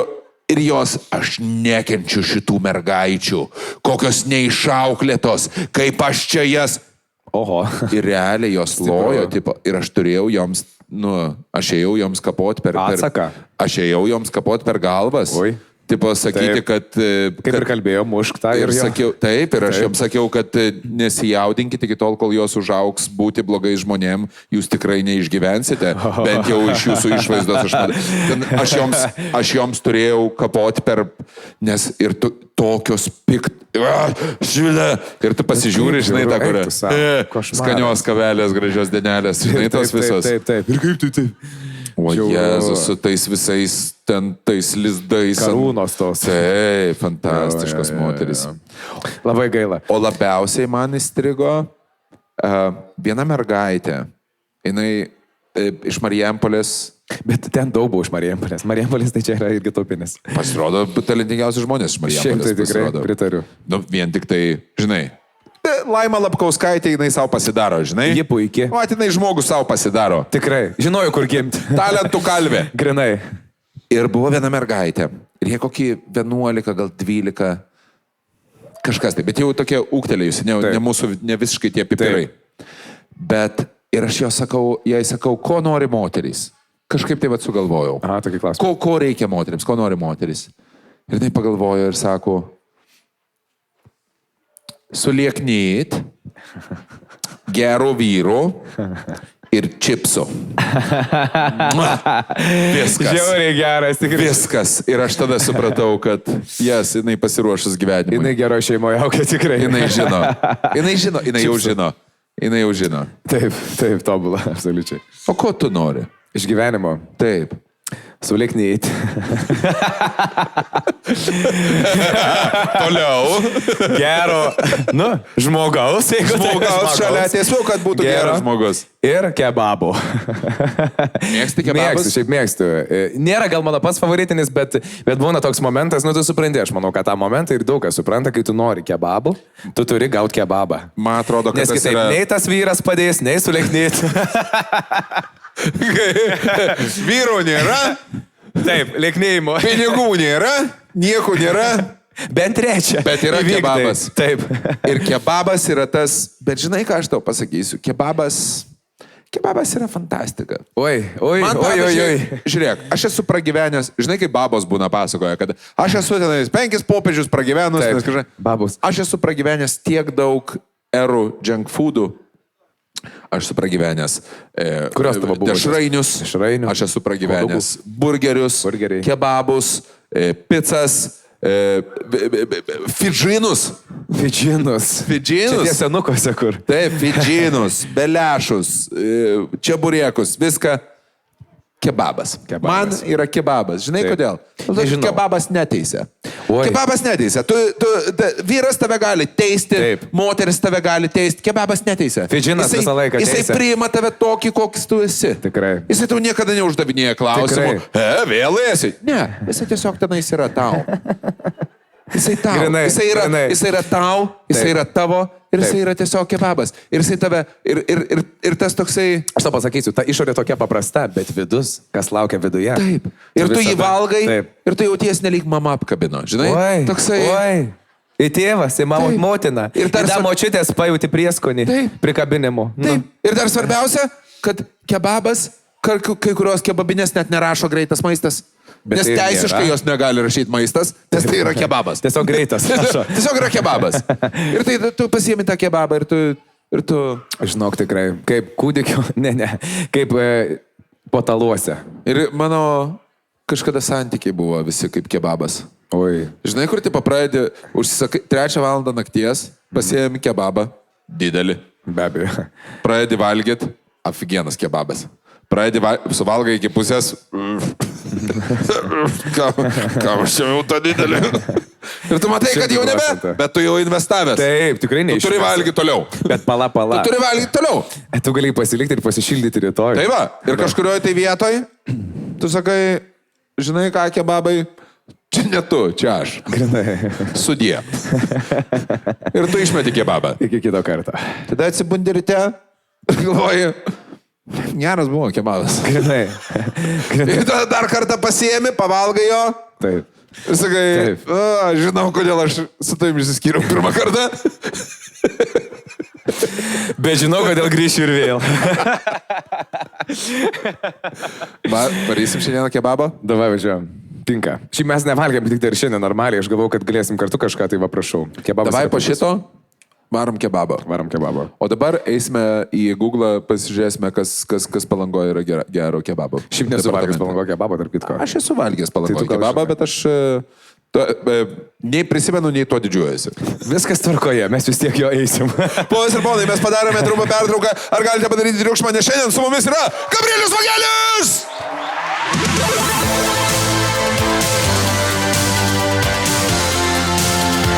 C: ir jos, aš nekenčiu šitų mergaičių, kokios neišauklėtos, kaip aš čia jas...
D: Oho.
C: Ir realiai jos lojo, tipo, ir aš turėjau joms, aš ėjau joms kapot per...
D: Atsaką.
C: Aš ėjau joms kapot per galvas.
D: Oi.
C: Tipo, sakyti, kad...
D: Kaip ir kalbėjau, mušk tą
C: ir sakiau, taip, ir aš joms sakiau, kad nesijaudinkite iki tol, kol jos užaugs būti blogai žmonėm, jūs tikrai neišgyvensite, bent jau iš jūsų išvaizdos. Aš joms turėjau kapot per... Nes ir tokios ir tu pasižiūri, žinai, tą, kur skanios kavelės, gražios dienelės, žinai, tos visos.
D: Taip. Ir kaip tu taip?
C: O Jėzus, su tais visais ten, tais lizdais.
D: Karūnos tos.
C: Taip, fantastiškos moteris.
D: Labai gaila.
C: O labiausiai man įstrigo viena mergaitė. Jinai iš Marijampolės.
D: Bet ten daug buvo iš Marijampolės. Marijampolės tai čia yra irgi topinis.
C: Pasirodo, talentingiausi žmonės iš Marijampolės.
D: Šiaip tai tikrai pritariu.
C: Vien tik tai, žinai, Laima Lapkauskaitė, jinai savo pasidaro, žinai.
D: Ji puikiai.
C: O, jinai žmogus savo pasidaro.
D: Tikrai. Žinojau, kur gimti.
C: Talentų kalvė.
D: Grinai.
C: Ir buvo viena mergaitė. Ir jie kokį 11, gal 12. Kažkas tai. Bet jau tokie ūgtelėjusi, ne visiškai tie pipirai. Bet ir aš jai sakau, ko nori moterys. Kažkaip tai sugalvojau.
D: Aha, tokį klausimą.
C: Ko reikia moterims, ko nori moteris. Ir jinai pagalvojo ir sako, sulieknyt, gero vyro ir čipso. Viskas.
D: Žiauriai geras, tikrai.
C: Viskas. Ir aš tada supratau, kad jinai pasiruošus gyvenimui.
D: Jinai gero šeimoje augia tikrai.
C: Jinai jau žino.
D: Taip, tobula, absoliučiai.
C: O ko tu nori?
D: Iš gyvenimo.
C: Taip.
D: Sulieknyt.
C: Toliau.
D: Gero. Žmogaus.
C: Žmogaus šalia tiesiog, kad būtų geras žmogus.
D: Ir kebabo.
C: Mėgsti kebabus?
D: Šiaip mėgstu. Nėra gal mano pats favoritinis, bet būna toks momentas, tu supranti, aš manau, kad tą momentą ir daug kas supranta, kai tu nori kebabų, tu turi gauti kebabą.
C: Man atrodo, kad
D: nes kitaip nei tas vyras padės, nei sulieknyt.
C: Vyro nėra.
D: Taip, lieknėjimo.
C: Pinigų nėra, nieko nėra.
D: Bent trečia.
C: Bet yra kebabas.
D: Taip.
C: Ir kebabas yra tas, bet žinai, ką aš tau pasakysiu, kebabas yra fantastika.
D: Oi.
C: Žiūrėk, aš esu pragyvenęs, žinai, kaip babos būna pasakoja, kad aš esu tenais 5 popiežius pragyvenus, nes kažkai,
D: babos.
C: Aš esu pragyvenęs tiek daug erų junk foodų. Aš esu pragyvenęs dešrainius, aš esu pragyvenęs burgerius, kebabus, pizzas, fidžinus.
D: Čia tie senukose kur.
C: Taip, fidžinus, belešus, čiaburėkus, viską. Kebabas. Man yra kebabas. Žinai kodėl? Kebabas neteisia. Kebabas neteisia. Vyras tave gali teisti, moteris tave gali teisti. Kebabas neteisia.
D: Fidžinas visą laiką teisia.
C: Jisai priima tave tokį, koks tu esi.
D: Tikrai.
C: Jisai tau niekada neuždavinėja klausimų. Vėl esi. Ne, jisai tiesiog tenais yra tau. Jisai tau.
D: Grynai, grynai.
C: Jisai yra tau, jisai yra tavo ir jisai yra tiesiog kebabas. Ir jisai tave, ir tas toksai...
D: Aš tau pasakysiu, ta išorė tokia paprasta, bet vidus, kas laukia viduje.
C: Taip. Ir tu jį valgai,
D: Taip.
C: ir tu jauties nelyg mama apkabino, žinai?
D: Oi,
C: Toksai...
D: oi. Į tėvas, į
C: Taip.
D: motiną.
C: Ir dar
D: dar močiutės pajauti prieskonį.
C: Taip.
D: Prikabinimu.
C: Taip. Ir dar svarbiausia, kad kebabas, kai kurios kebabinės net nerašo greitas maistas.
D: Bet
C: Nes
D: tai ir
C: teisiškai
D: nėra.
C: jos negali rašyti maistas, nes tai yra kebabas.
D: Tiesiog greitas.
C: Tiesiog yra kebabas. Ir tai tu pasiemi tą kebabą ir tu...
D: Žinok, tikrai, kaip kūdikio, ne, kaip potaluose.
C: Ir mano kažkada santykiai buvo visi kaip kebabas.
D: Oi.
C: Žinai, kur tu pradedi, užsisakai 3 valandą nakties, pasiemi kebabą, didelį,
D: Be abejo.
C: pradedi valgyti, aфиgenas kebabas. Pradedi suvalgai iki pusės. Ką aš čia jau tą didelį. Ir tu matai, kad jau nebe,
D: 100%.
C: bet tu jau investavęs.
D: Taip, tikrai
C: Tu
D: neišmesi.
C: turi valgyti toliau.
D: Bet pala.
C: Tu turi valgyti toliau.
D: Tu galėjai pasilikti ir pasišildyti rytoj.
C: Tai va, ir kažkurioje tai vietoj, tu sakai, žinai ką, kebabai, čia ne tu, čia aš.
D: Grynai.
C: Sudie. Ir tu išmeti kebabą.
D: Iki kito karto.
C: Tada atsibundi ryte, galvoji, geras buvo kebabas.
D: Grynai.
C: Ir tada dar kartą pasiemi, pavalgai jo.
D: Taip.
C: Ir sakai,
D: Taip.
C: žinau, kodėl aš su tavim išsiskyriau pirmą kartą.
D: Bet žinau, kodėl grįšiu ir vėl.
C: Varysim šiandieną kebabą?
D: Davai važiuojam. Tinka. Šį mes nevalgėm tik tai ir šiandien normaliai. Aš galvau, kad galėsim kartu kažką, tai va prašau. Kebabas
C: Davai
D: yra
C: po
D: puikus.
C: šito, varom kebabą.
D: Varom kebabą.
C: O dabar eisime į Google, pasižiūrėsime, kas Palangoje yra gero kebabo.
D: Šiaip nesu valgęs Palango kebabą, tarp kitko.
C: Aš esu valgęs
D: Tai
C: Palangoje
D: tu gal
C: kebabą,
D: žinai.
C: bet aš nei prisimenu, nei to didžiuojasi.
D: Viskas tvarkoje, mes vis tiek jo eisim.
C: Ponas ir ponai, mes padarėme trumpą pertrauką. Ar galite padaryti triukšmą, nes šiandien su mumis yra Gabrielius Vagelis!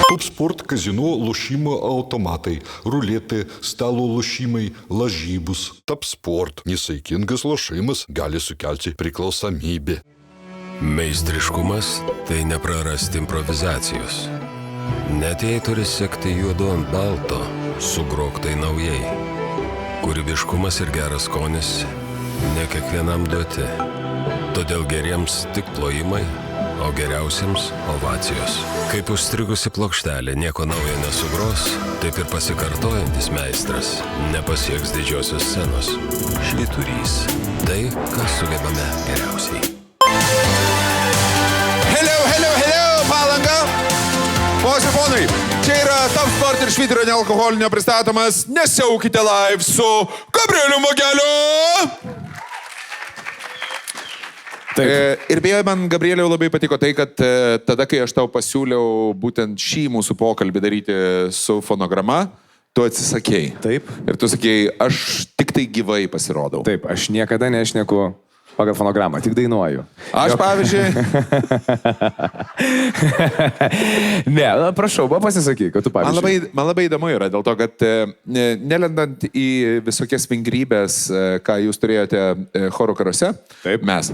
A: Топ-спорт, казино, лошимо automatai, ruletė, stalo lošimai, lažybos. Top-sport, nesaikingas lošimas gali sukelti priklausomybę.
B: Meistriškumas - tai neprarasti improvizacijos. Net jei turi sekti juodu ant balto, sugrok tai naujai. Kūrybiškumas ir geras skonis ne kiekvienam duoti. Todėl geriems tik plojimai, o geriausiems ovacijos. Kaip užstrigusi plokštelė nieko naujo nesugros, taip ir pasikartojantis meistras nepasieks didžiosios scenos. Švyturys - tai, ką sugebame geriausiai.
C: Hello, Palanga! Ponas ir ponai, čia yra Top Sport ir Švyturio nealkoholinio pristatomas Nesiaukite live su Gabrieliu Vageliu! Ir beje, man, Gabrieliau, labai patiko tai, kad tada, kai aš tau pasiūliau būtent šį mūsų pokalbį daryti su fonograma, tu atsisakėjai.
D: Taip.
C: Ir tu sakėjai, aš tik tai gyvai pasirodau.
D: Taip, aš niekada nešneku pagal fonogramą, tik dainuoju.
C: Aš, pavyzdžiui,
D: Ne, prašau, pasisakyk, kad tu pavyzdžiui.
C: man labai įdomu yra dėl to, kad nelendant į visokias vingrybės, ką jūs turėjote choro karuose,
D: Taip.
C: mes.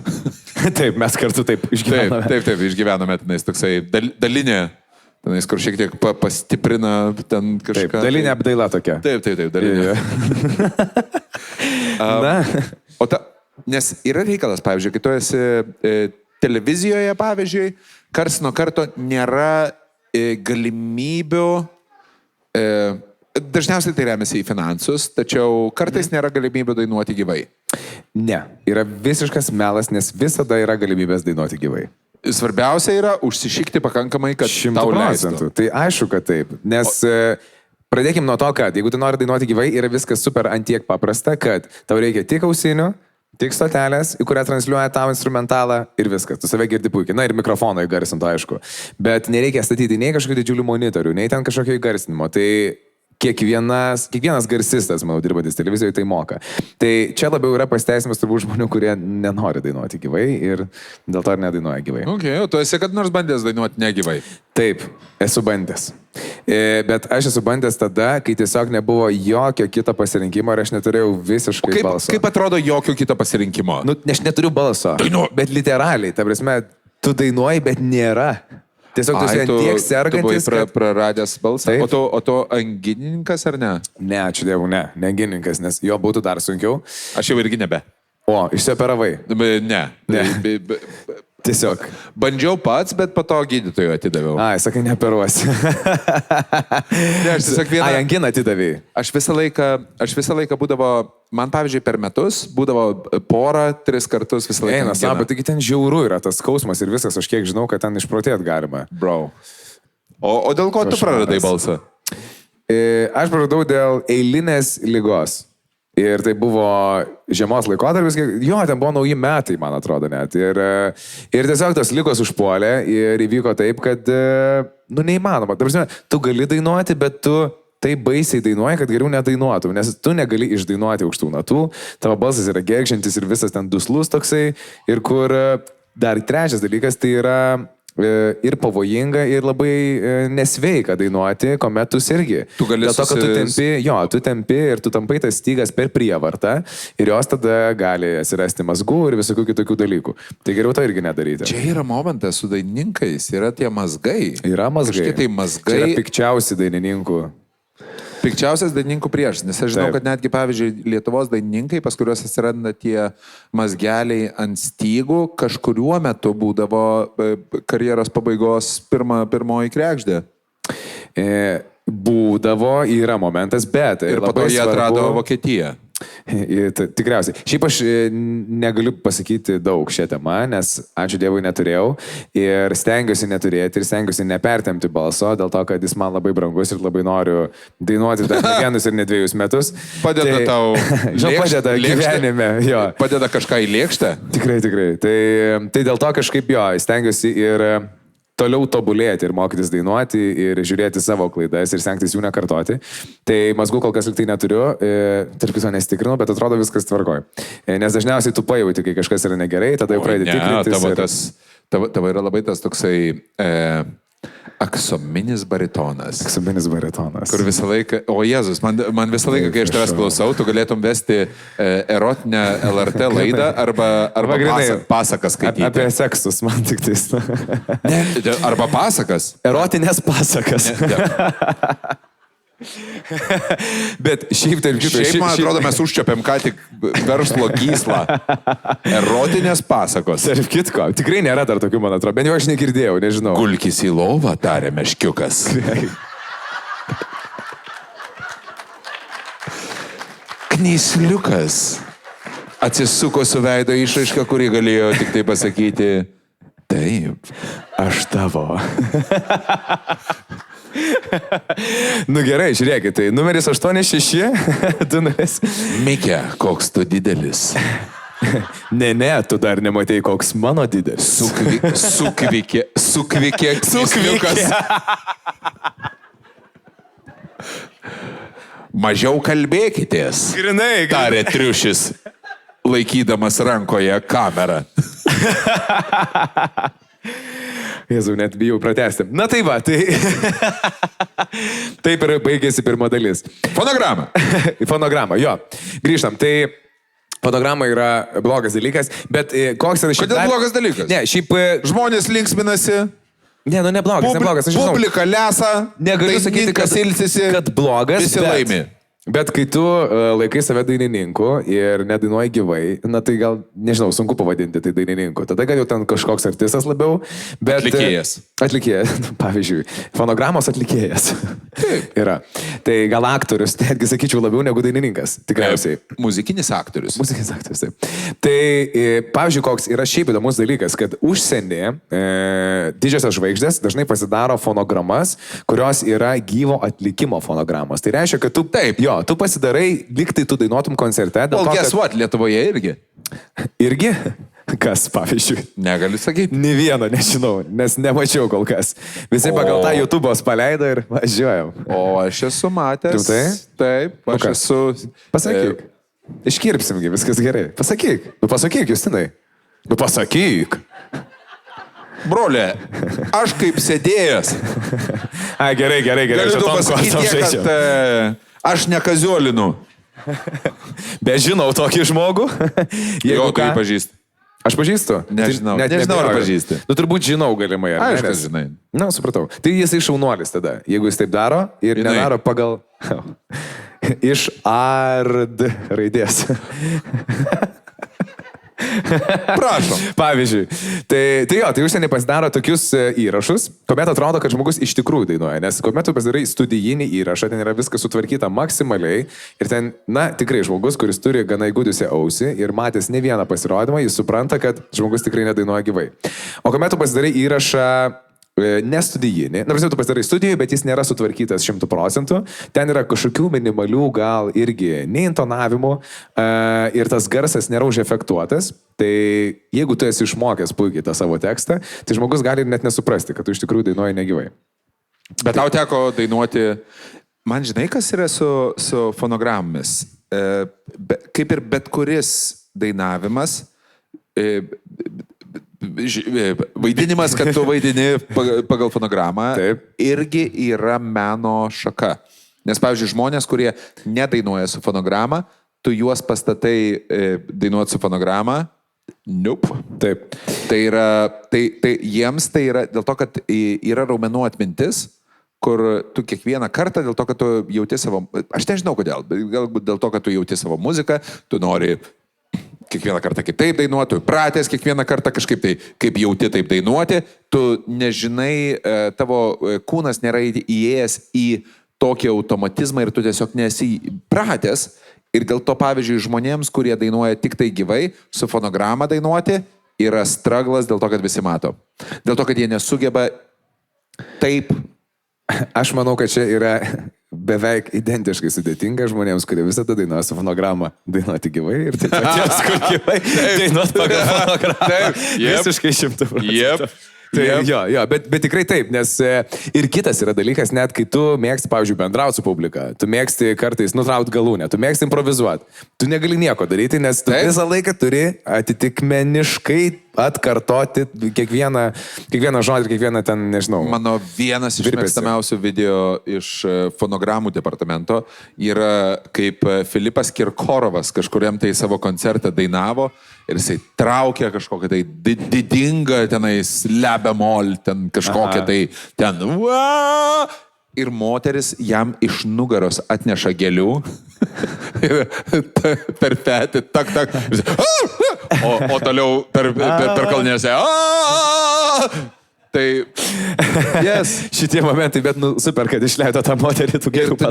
D: Taip, mes kartu taip išgyvename.
C: Taip, išgyvenome tenais toksai dalinė, tenais, kur šiek tiek pastiprina ten
D: Taip,
C: kažką.
D: dalinė apdaila tokia.
C: Taip, dalinė.
D: Na,
C: Nes yra reikalas, pavyzdžiui, kai tu esi televizijoje, pavyzdžiui, karts nuo karto nėra galimybių, dažniausiai tai remiasi į finansus, tačiau kartais nėra galimybių dainuoti gyvai.
D: ne, yra visiškas melas, nes visada yra galimybės dainuoti gyvai.
C: Svarbiausia yra užsišikti pakankamai, kad
D: 100%.
C: tau leistų.
D: Tai aišku, kad taip. Nes pradėkim nuo to, kad jeigu tu nori dainuoti gyvai, yra viskas super antiek paprasta, kad tau reikia tik ausinių, tik stotelės, į kurią transliuoja tavo instrumentalą ir viskas. Tu save girdi puikiai. Na ir mikrofoną įgarsintų, aišku. Bet nereikia statyti nei kažkokių didžiulių monitorių, nei ten kažkokio įgarsinimo. Tai kiekvienas garsistas, manau, dirbantis televizijoje, tai moka. Tai čia labiau yra pasiteisimas turbūt žmonių, kurie nenori dainuoti gyvai ir dėl to ir nedainuoja gyvai.
C: Okay, o tu esi kad nors bandęs dainuoti negyvai?
D: Taip, esu bandęs. Bet aš esu bandęs tada, kai tiesiog nebuvo jokio kito pasirinkimo ir aš neturėjau visiškai balso.
C: Kaip atrodo jokio kito pasirinkimo?
D: Nu, aš neturiu balso.
C: Dainuok.
D: Bet literaliai, ta prasme, tu dainuoji, bet nėra. Tiesiog tu esi tiek sergantis,
C: kad... praradęs balsą.
D: Taip.
C: O tu anginininkas ar ne?
D: Ne, ačiū Dievui, ne anginininkas, nes jo būtų dar sunkiau.
C: Aš jau irgi nebe.
D: O, išsioperavai.
C: Ne.
D: Tiesiog.
C: Bandžiau pats, bet po to gydytojui atidaviau.
D: Ai, sakai, neperuosi.
C: Ne, aš tiesiog vieną...
D: Ai, anginą atidavėjai.
C: Aš visą laiką būdavo, man pavyzdžiui, per metus būdavo 3 kartus visą laiką.
D: Eina, savo, bet taigi ten žiauru yra tas skausmas ir viskas, aš kiek žinau, kad ten išprotėt galima.
C: Bro. O dėl ko tu praradai balsą?
D: Aš praradau dėl eilinės ligos. Ir tai buvo žiemos laikotarpis, jo, ten buvo nauji metai, man atrodo net. Ir tiesiog tos ligos užpuolė ir įvyko taip, kad, neįmanoma. Tu gali dainuoti, bet tu taip baisiai dainuoji, kad geriau nedainuotum, nes tu negali išdainuoti aukštų natų, tavo balsas yra gergžiantis ir visas ten duslus toksai. Ir kur dar trečias dalykas, tai yra ir pavojinga, ir labai nesveika dainuoti, kuomet tu sergi.
C: Tu gali
D: dėl to, kad tu tempi ir tu tampai tas stygas per prievartą ir jos tada gali atsirasti mazgų ir visokių kitokių dalykų. Tai geriau to irgi nedaryti.
C: Čia yra momentas su dainininkais, yra tie mazgai.
D: Yra mazgai.
C: Kažkiek tai mazgai.
D: Čia yra pikčiausi dainininkų.
C: Pikčiausias dainininkų priešas, nes aš žinau, kad netgi, pavyzdžiui, Lietuvos dainininkai, pas kuriuos atsiranda tie mazgeliai ant stygų, kažkuriuo metu būdavo karjeros pabaigos pirmoji kregždė.
D: Būdavo, yra momentas, bet...
C: Ir po to jie atrado Vokietiją.
D: Tikriausiai. Šiaip aš negaliu pasakyti daug šią temą, nes ačiū Dievui neturėjau ir stengiuosi neturėti ir stengiuosi nepertemti balso, dėl to, kad jis man labai brangus ir labai noriu dainuoti dar ne 1 ir ne 2 metus.
C: Padeda tau
D: padeda gyvenime. Jo.
C: Padeda kažką į lėkštę?
D: Tikrai. Tai dėl to kažkaip stengiuosi ir toliau tobulėti ir mokytis dainuoti ir žiūrėti savo klaidas ir stengtis jų nekartoti. Tai mazgų kol kas liktai neturiu, tarp viso nesitikrinau, bet atrodo viskas tvarkoj. Nes dažniausiai tu pajauti, kai kažkas yra negerai, tada jau pradedi tikrintis.
C: Tavo yra labai tas toksai aksominis baritonas.
D: Aksominis baritonas.
C: Kur visą laiką, o Jėzus, man visą laiką, kai aš tavęs klausau, tu galėtum vesti erotinę LRT laidą arba pasakas skaityti.
D: Apie seksus, man tik tais.
C: Ne, arba pasakas.
D: Erotinės pasakas. Bet šiaip taip,
C: man atrodo, mes užčiapėm ką tik verslo gyslą. Erotinės pasakos.
D: Tarp kitko, tikrai nėra dar tokių, man atrodo, bent jau aš negirdėjau, nežinau.
C: Gulkis į lovą, tarė meškiukas. Knysliukas atsisuko su veido išraiška, kurį galėjo tik tai pasakyti: taip,
D: aš tavo. Gerai, žiūrėkit, tai numeris 86, tu numeris.
C: Mikė, koks tu didelis.
D: Ne, tu dar nematei, koks mano didelis.
C: Sukvikė knysliukas. Mažiau kalbėkitės,
D: Grinai.
C: tarė triušis, laikydamas rankoje kamerą.
D: Jėzau, net bijau pratęsti. Na tai va, tai... Taip ir baigėsi pirma dalis.
C: Fonograma.
D: Fonograma, jo. Grįžtam. Tai fonograma yra blogas dalykas, bet koks yra šiaip...
C: Kodėl blogas dalykas?
D: Ne, šiaip...
C: Žmonės linksminasi.
D: Ne, neblogas, aš žinau.
C: Publika lesa.
D: Negaliu sakyti, kad blogas,
C: visi laimi.
D: Bet kai tu laikai save dainininku ir nedainuoji gyvai, na tai gal, nežinau, sunku pavadinti tai dainininku. Tada gal jau ten kažkoks artistas labiau, bet... Atlikėjas, pavyzdžiui, fonogramos atlikėjas. Yra. Tai gal aktorius, netgi sakyčiau labiau negu dainininkas, tikriausiai.
C: Muzikinis aktorius.
D: Muzikinis aktorius, taip. Tai, pavyzdžiui, koks yra šiaip įdomus dalykas, kad užsienį didžiosios žvaigždės dažnai pasidaro fonogramas, kurios yra gyvo atlikimo fonogramos. Tai reiškia, kad tu tu pasidarai, lygtai tu dainuotum koncerte.
C: Guess what, Lietuvoje irgi.
D: Irgi? Kas, pavyzdžiui?
C: Negaliu sakyti.
D: Nė vieno nežinau, nes nemačiau kol kas. Visi pagal tą YouTube'os paleido ir važiuojam.
C: O aš esu matęs.
D: Rimtai?
C: Taip, aš esu...
D: Pasakyk. Iškirpsimgi, viskas gerai. Pasakyk. Pasakyk, Justinai. Pasakyk.
C: Brolė, aš kaip sėdėjęs.
D: Ai, gerai.
C: Galiu tu pasakyti, kad aš nekaziolinu.
D: Bet žinau tokį žmogų.
C: Jau tu jį pažįsti.
D: Aš pažįstu.
C: Nežinau,
D: Net
C: nežinau, ar
D: neabejoju.
C: pažįsti.
D: Nu, turbūt žinau galimai. ar ne?
C: Aišku,
D: Nes-
C: žinai.
D: Na, supratau. Tai jisai šaunuolis tada, jeigu jis taip daro ir
C: Žinai.
D: nedaro pagal... Iš ARD raidės.
C: Prašom.
D: Pavyzdžiui. Tai užsienį pasidaro tokius įrašus, kuomet atrodo, kad žmogus iš tikrųjų dainuoja. Nes kuomet tu pasidarai studijinį įrašą, ten yra viskas sutvarkyta maksimaliai. Ir ten, na, tikrai žmogus, kuris turi gana įgudusią ausį ir matęs ne vieną pasirodymą, jis supranta, kad žmogus tikrai nedainuoja gyvai. O kuomet tu pasidarai įrašą nestudijinį, na, tu pasidarai studijoje, bet jis nėra sutvarkytas 100%, ten yra kažkokių minimalių gal irgi neintonavimų ir tas garsas nėra užefektuotas, tai jeigu tu esi išmokęs puikiai tą savo tekstą, tai žmogus gali net nesuprasti, kad tu iš tikrųjų dainuoji negyvai.
C: Bet tau teko dainuoti, man žinai, kas yra su fonogramomis. Kaip ir bet kuris dainavimas, vaidinimas, kad tu vaidini pagal fonogramą,
D: Taip.
C: irgi yra meno šaka. Nes, pavyzdžiui, žmonės, kurie nedainuoja su fonograma, tu juos pastatai dainuoti su fonograma, nope.
D: Taip.
C: Tai yra, jiems tai yra dėl to, kad yra raumenų atmintis, kur tu kiekvieną kartą, dėl to, kad tu jauti savo, aš nežinau kodėl, galbūt dėl to, kad tu jauti savo muziką, tu nori kiekvieną kartą kitaip dainuoti, tu pratęs kiekvieną kartą kažkaip tai, kaip jauti taip dainuoti, tu nežinai, tavo kūnas nėra įėjęs į tokį automatizmą ir tu tiesiog nesi pratęs. Ir dėl to, pavyzdžiui, žmonėms, kurie dainuoja tik tai gyvai, su fonograma dainuoti, yra straglas dėl to, kad visi mato. Dėl to, kad jie nesugeba taip.
D: Aš manau, kad čia yra beveik identiškai sudėtinga žmonėms, kurie visada dainuoja su fonograma, dainuoti gyvai ir taip pat tiems, kur gyvai dainuoti pagal fonogramą.
C: Taip, jep.
D: Visiškai 100%.
C: Jep.
D: Tai, jo, bet tikrai taip, nes ir kitas yra dalykas, net kai tu mėgsti, pavyzdžiui, bendrauti su publika, tu mėgsti kartais nutraukti galūnę, tu mėgsti improvizuoti, tu negali nieko daryti, nes tu visą laiką turi atitikmeniškai atkartoti kiekvieną žodį ir kiekvieną ten, nežinau.
C: Mano vienas iš mėgstamiausių video iš fonogramų departamento yra, kaip Filipas Kirkorovas kažkuriam tai savo koncertą dainavo ir jisai traukė kažkokią tai didingą tenais lebemol, ten kažkokią tai ten. Ir moteris jam iš nugaros atneša gėlių ir per petį, tak. O toliau per kalnėse. Tai, yes.
D: Šitie momentai, bet super, kad išleido tą moterį, tu
C: Ir tu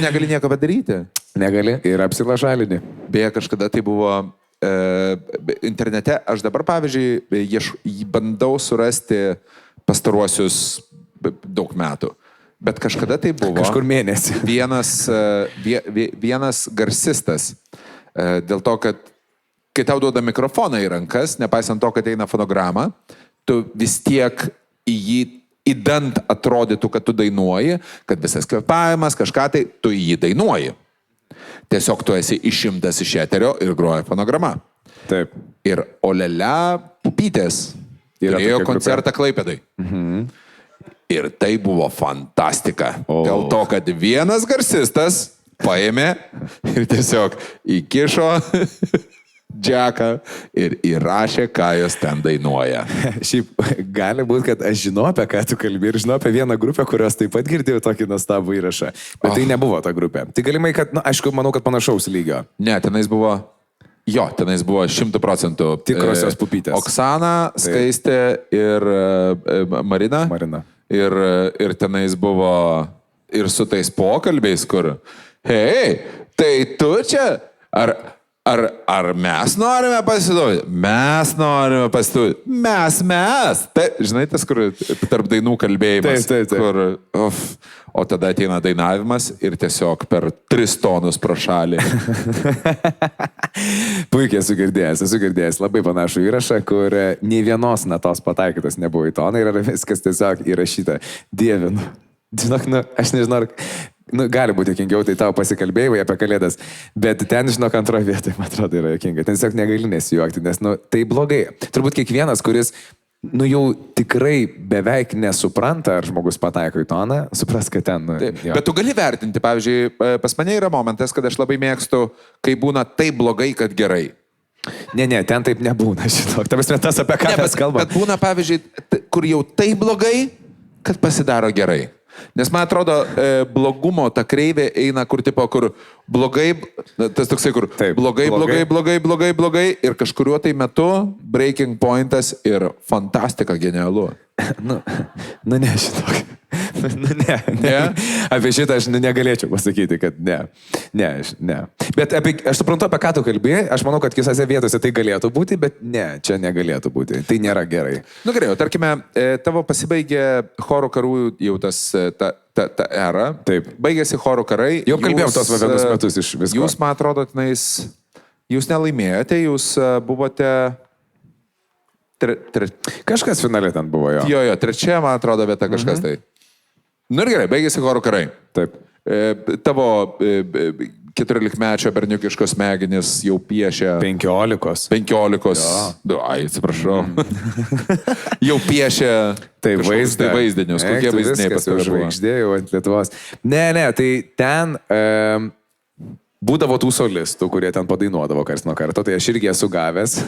C: negali nieko padaryti.
D: Negali ir apsilažalinį.
C: Beje, kažkada tai buvo internete, aš dabar, pavyzdžiui, bandau surasti pastaruosius daug metų. Bet kažkada tai buvo
D: Kažkur mėnesį.
C: vienas garsistas. Dėl to, kad kai tau duoda mikrofoną į rankas, nepaisant to, kad eina fonograma, tu vis tiek į jį įdant atrodytų, kad tu dainuoji, kad visas kvėpavimas, kažką tai, tu į jį dainuoji. Tiesiog tu esi išimtas iš eterio ir groja fonograma.
D: Taip.
C: Ir Olelia Pupytės turėjo koncertą Klaipėdai. Ir tai buvo fantastika. Dėl to, kad vienas garsistas paėmė ir tiesiog įkišo džeką ir įrašė, ką jos ten dainuoja.
D: Šiaip gali būti, kad aš žinau, apie ką tu kalbi ir žinau apie vieną grupę, kurios taip pat girdėjau tokį nuostabų įrašą. Bet tai nebuvo ta grupė. Tai galimai, kad, na, aišku, manau, kad panašaus lygio.
C: Ne, tenais buvo 100%.
D: Tikrosios Pupytės.
C: Oksana, Skaistė ir Marina. Ir tenais buvo ir su tais pokalbiais, kur, hei, tai tu čia, ar mes norime pasiduoti? Mes norime pasiduoti. Mes. Tai, žinai, tas, kur tarp dainų kalbėjimas.
D: Taip.
C: Kur, o tada ateina dainavimas ir tiesiog per 3 tonus pro šalį.
D: Puikiai esu girdėjęs labai panašų įrašą, kur nei vienos natos pataikytas nebuvo į toną ir yra viskas tiesiog įrašyta. Dievinu. Žinok, aš nežinau, gali būti jokingiau, tai tavo pasikalbėjimai apie kalėdas, bet ten, žinok, antroje vietoje, man atrodo, yra jokinga. Ten tiesiog negali nesijuokti, nes, tai blogai. Turbūt kiekvienas, kuris, jau tikrai beveik nesupranta, ar žmogus pataiko į toną, supras, kad ten...
C: Bet tu gali vertinti, pavyzdžiui, pas mane yra momentas, kad aš labai mėgstu, kai būna taip blogai, kad gerai.
D: Ne, ten taip nebūna, žinok. Ta prasme, tas apie ką mes kalbame.
C: Bet būna, pavyzdžiui, kur jau taip blogai, kad pasidaro gerai. Nes man atrodo, blogumo ta kreivė eina, kur blogai, tas toksai, kur
D: Taip,
C: blogai ir kažkuriuo tai metu breaking pointas ir fantastika genialu.
D: Nu, ne, žinok. Ne. Apie šitą aš negalėčiau pasakyti, kad ne. Bet aš suprantu, apie ką tu kalbėjai, aš manau, kad visose vietose tai galėtų būti, bet ne, čia negalėtų būti. Tai nėra gerai.
C: Nu gerai, tarkime, tavo pasibaigė choro karų jau ta era.
D: Taip.
C: Baigėsi choro karai.
D: Jau kalbėjom tos vienus metus iš visko.
C: Jūs, man atrodo, jūs nelaimėjote, jūs buvote...
D: Kažkas finale ten buvo, jo.
C: Jo, trečia, man atrodo, vieta kažkas tai. Nu ir gerai, baigėsi choro karai.
D: Taip.
C: Tavo 14-mečio berniukiškos smegenys jau piešia... 15. Ai, atsiprašau. Jau piešia...
D: Tai
C: vaizdinius. Kokie vaizdiniai pas tave buvo?
D: Žvaigždėjau ant Lietuvos. Ne, tai ten... Būdavo tų solistų, kurie ten padainuodavo karts nuo karto, tai aš irgi esu gavęs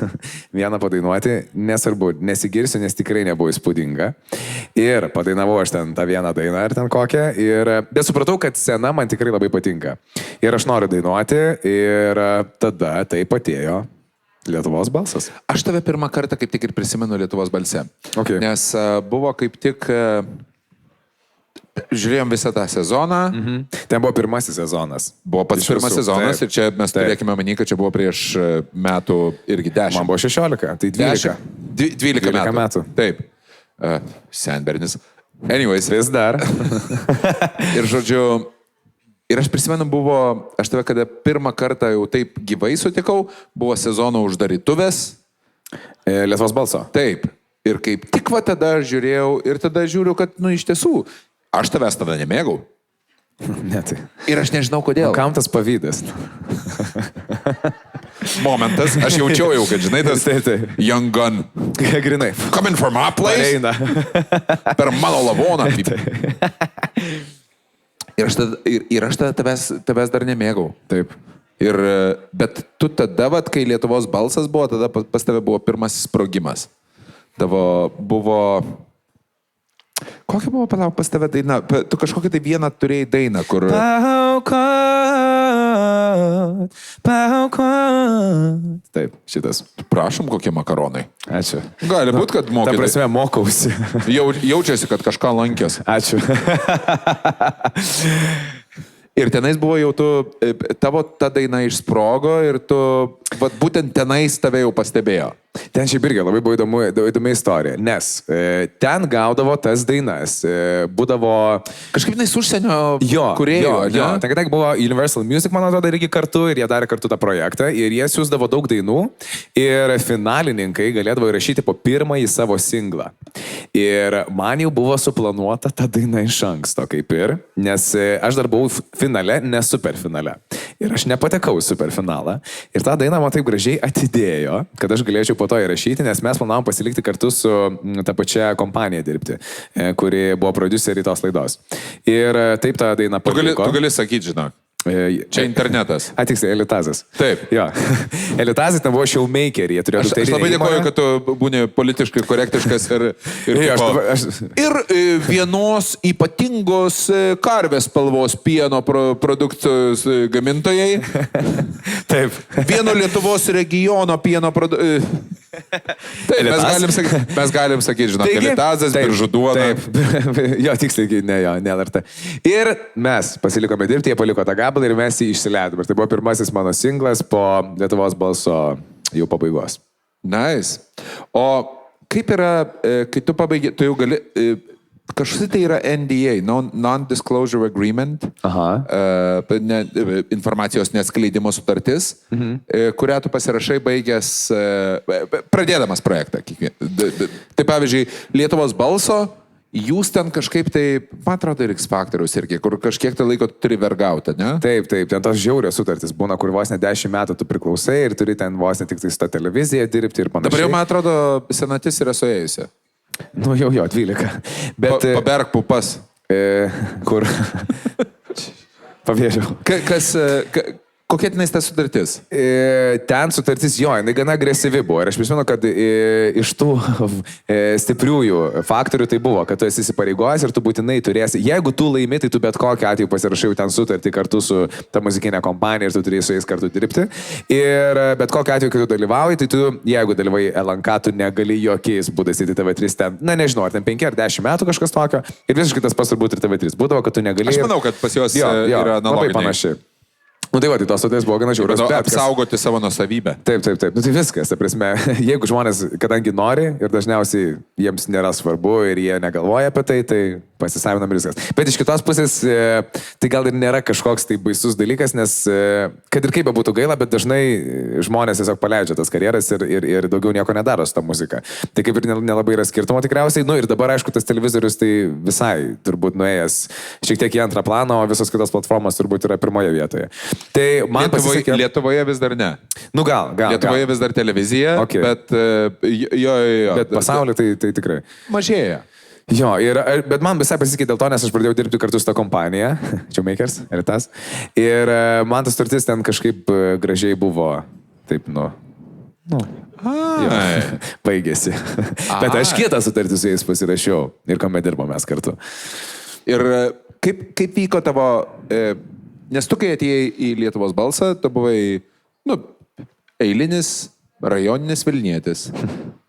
D: vieną padainuoti, nesvarbu, nesigirsiu, nes tikrai nebuvo įspūdinga. Ir padainavau aš ten tą vieną dainą ar ten kokią, bet supratau, kad scena man tikrai labai patinka. Ir aš noriu dainuoti ir tada taip atėjo Lietuvos balsas.
C: Aš tave pirmą kartą kaip tik ir prisimenu Lietuvos balse.
D: Okay.
C: Nes buvo kaip tik... Žiūrėjom visą tą sezoną.
D: Ten buvo pirmasis sezonas.
C: Buvo pats pirmas sezonas ir čia mes turėkime manyti, kad čia buvo prieš metų irgi 10.
D: Man buvo 16, tai 12.
C: 12 metų. Taip. Senbernis. Anyways.
D: Vis dar.
C: Ir žodžiu, ir aš prisimenu buvo, aš tave kada pirmą kartą jau taip gyvai sutikau, buvo sezono uždarytuvės.
D: Lietuvos balso.
C: Taip. Ir kaip tik va tada žiūrėjau ir tada žiūriu, kad, iš tiesų, aš tavęs tada nemėgau.
D: Ne, tai.
C: Ir aš nežinau, kodėl.
D: Kam tas pavydas?
C: Momentas, aš jaučiau jau, kad žinai, tas young gun.
D: Grinai.
C: Coming from my place. Per mano lavoną. Ir aš tada tavęs dar nemėgau.
D: Taip.
C: Bet tu tada, kai Lietuvos balsas buvo, tada pas tave buvo pirmasis sprogimas. Tavo buvo... Kokia buvo, palauk, pas tave daina? Tu kažkokią tai vieną turėjai dainą, kur...
D: Paukot. Taip, šitas.
C: Prašom, kokie makaronai.
D: Ačiū.
C: Gali būti, kad mokai.
D: Ta prasme, mokausi.
C: Jaučiasi, kad kažką lankės.
D: Ačiū.
C: Ir tenais buvo jau tavo ta daina išsprogo ir tu, būtent tenais tave jau pastebėjo.
D: Ten šiaip irgi labai buvo įdomi istorija, nes ten gaudavo tas dainas, būdavo...
C: Kažkaip nais užsienio kūrėjų,
D: jo. Ten buvo Universal Music, man atrodo, irgi kartu ir jie darė kartu tą projektą ir jie siūsdavo daug dainų ir finalininkai galėdavo įrašyti po pirmąjį savo singlą. Ir man jau buvo suplanuota ta daina iš anksto, kaip ir, nes aš dar buvau finale, ne superfinale. Ir aš nepatekau į superfinalą ir tą dainą man taip gražiai atidėjo, kad aš galėčiau po to įrašyti, nes mes planavom pasilikti kartu su ta pačia kompanija dirbti, kuri buvo prodiuseriai tos laidos. Ir taip tą dainą paliko.
C: Tu gali sakyti, žinok. Čia internetas.
D: Tiksliai, Elitazas.
C: Taip.
D: Jo. Elitazas ten buvo showmakeriai.
C: Aš labai dėkoju, kad tu būni politiškai korektiškas ir vienos ypatingos karvės spalvos pieno produkcijos gamintojai.
D: Taip.
C: Vieno Lietuvos regiono pieno Taip, mes galim sakyti, žinok, Elitazas, Biržų duona.
D: Taip. Jo, tiksliai, ne LRT. Ir mes pasilikome dirbti, jie paliko tą gabalą ir mes jį išsileidom. Ir tai buvo pirmasis mano singlas po Lietuvos balso jau pabaigos.
C: Nice. O kaip yra, kai tu pabaigi, tu jau gali... Kažkas tai yra NDA, Non-Disclosure Agreement, informacijos neatskleidimo sutartis, kurią tu pasirašai baigęs, pradėdamas projektą. Tai pavyzdžiui, Lietuvos balso, jūs ten kažkaip tai, man atrodo, ir X Factorius irgi, kur kažkiek tai laiko turi vergauti, ne?
D: Taip, ten tos žiaurios sutartis būna, kur vos ne 10 metų tu priklausai ir turi ten vos ne tik tai su ta televizija dirbti ir panašiai.
C: Dabar jau, man atrodo, senatis yra suėjusi.
D: Nu jau, 12. Bet...
C: Paberk pupas.
D: Kur? Pavėžiau.
C: Kokia tenais ta sutartis?
D: Ten sutartis jo, jinai gana agresyvi buvo. Ir aš prisimenu, kad iš tų stipriųjų faktorių tai buvo, kad tu esi įsipareigojęs ir tu būtinai turėsi. Jeigu tu laimi, tai tu bet kokiu atveju pasirašai ten sutartį kartu su ta muzikinė kompanija ir tu turėjai su jais kartu dirbti. Ir bet kokiu atveju, kai tu dalyvauji, tai tu, jeigu dalyvauji LNK, tu negali jokiais būdais į TV3 ten, na nežinau, ar ten 5 ar 10 metų kažkas tokio. Ir visiškai tas pats turbūt ir TV3 būdavo, kad tu negali.
C: Aš manau, kad pas juos yra
D: labai panašiai. Nu tai va, tai tos sutartys buvo gana žiaurios.
C: Apsaugoti savo nuosavybę.
D: Taip. Nu tai viskas, ta prasme, jeigu žmonės, kadangi nori ir dažniausiai jiems nėra svarbu ir jie negalvoja apie tai, tai pasisavinam viskas. Bet iš kitos pusės, tai gal ir nėra kažkoks tai baisus dalykas, nes kad ir kaip būtų gaila, bet dažnai žmonės tiesiog paleidžia tas karjeras ir daugiau nieko nedaro su ta muzika. Tai kaip ir nelabai yra skirtumo tikriausiai. Nu ir dabar, aišku, tas televizorius tai visai turbūt nuėjęs šiek tiek į antrą planą, o visos kitos platformos turbūt yra pirmoje vietoje. Tai man pasisekė...
C: Lietuvoje vis dar ne.
D: Nu gal.
C: Lietuvoje vis dar televizija,
D: okay. Bet pasaulyje tai tikrai.
C: Mažėja.
D: Jo, bet man visai pasisekė dėl to, nes aš pradėjau dirbti kartu su tą kompaniją, Showmakers, ir tas. Ir man tas sutartis ten kažkaip gražiai buvo, taip, baigėsi. Bet aš kitą sutartį su jais pasirašiau ir kuomet dirbome mes kartu.
C: Ir kaip vyko tavo... Nes tu, kai atėjai į Lietuvos balsą, tu buvai, eilinis rajoninis Vilnietis,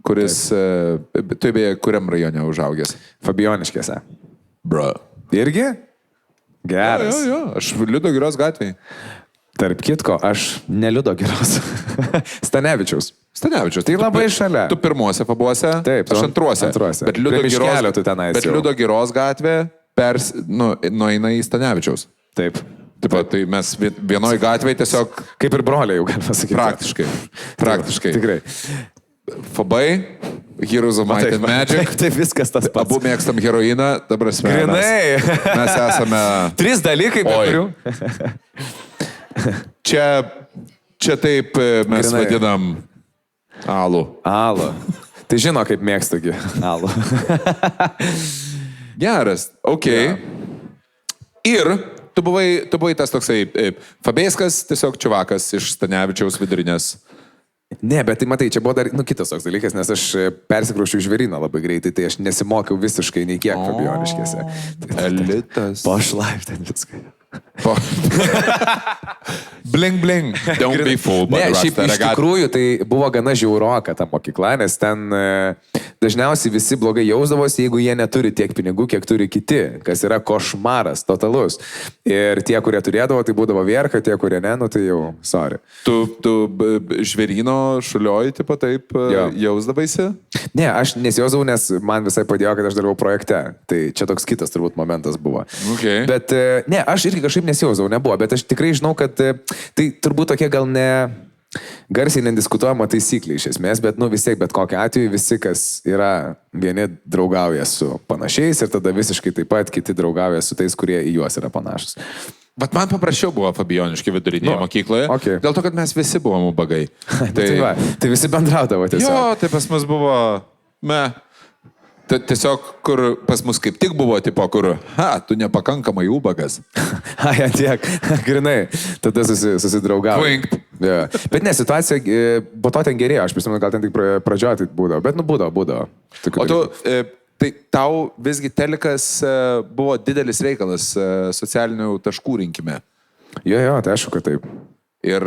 C: kuris, tu beje, kuriam rajone užaugęs?
D: Fabioniškėse.
C: Bro.
D: Irgi? Geras.
C: Jo, aš Liudo Giros gatvėje.
D: Tarp kitko, aš ne Liudo Giros. Stanevičiaus.
C: Tai
D: labai šalia.
C: Tu pirmuose fabuose,
D: taip,
C: aš antruose.
D: Bet
C: Liudo Giros gatvė nueina į Stanevičiaus.
D: Taip.
C: Taip, tai mes vienoj gatvėje tiesiog...
D: Kaip ir broliai, jau galima sakyti.
C: Praktiškai.
D: Tikrai.
C: Fabai, Heroes of Might and Magic.
D: Tai viskas tas pats.
C: Abu mėgstam heroiną, dabar
D: Grinai.
C: Mes esame...
D: 3 dalykai, be kurių.
C: Čia taip mes
D: Grinai.
C: vadinam alų.
D: Tai žino, kaip mėgstagi alų.
C: Geras, okei. Ir... Tu buvai tas toksai Fabėskas, tiesiog čiuvakas iš Stanevičiaus vidurinės.
D: Ne, bet tai matai, čia buvo dar kitas toks dalykas, nes aš persikraušiu Žvėryną labai greitai, tai aš nesimokiau visiškai nei kiek Fabioniškėse.
C: Elitas.
D: Pošlaip ten viską.
C: Bling, bling. Don't be fooled by the rasta.
D: Šiaip iš tikrųjų tai buvo gana žiauroka ta mokykla, nes ten dažniausiai visi blogai jausdavosi, jeigu jie neturi tiek pinigų, kiek turi kiti, kas yra košmaras totalus. Ir tie, kurie turėdavo, tai būdavo vierka, tie, kurie ne, tai jau, sorry.
C: Tu Žvėryno šulioji, tipo taip, jausdavaisi?
D: Ne, aš nesijausdavau, nes man visai padėjo, kad aš dalyvau projekte. Tai čia toks kitas turbūt momentas buvo.
C: Okay.
D: Bet ne, aš irgi kažkaip nesijausdavau, nebuvo, bet aš tikrai žinau, kad tai turbūt tokie gal ne garsiai nediskutuojama taisyklė iš esmės, bet vis tiek, bet kokiu atveju visi, kas yra, vieni draugauja su panašiais ir tada visiškai taip pat kiti draugauja su tais, kurie į juos yra panašus.
C: Bet man paprasčiau buvo Fabioniškė vidurinėje mokykloje,
D: okay.
C: Dėl to, kad mes visi buvom ubagai.
D: Tai visi bendraudavo tiesiog.
C: Jo, tai pas mus buvo, tiesiog, kur pas mus kaip tik buvo, tipo, kur, tu nepakankamai ubagas.
D: Tiek, grinai, tada susidraugavo. Ja. Bet ne, situacija po to ten gerėjo, aš prisimenu, gal ten tik pradžioje tai būdavo, bet būdavo.
C: O tu, tai tau visgi telikas buvo didelis reikalas socialinių taškų rinkime.
D: Jo, tai aišku, kad taip.
C: Ir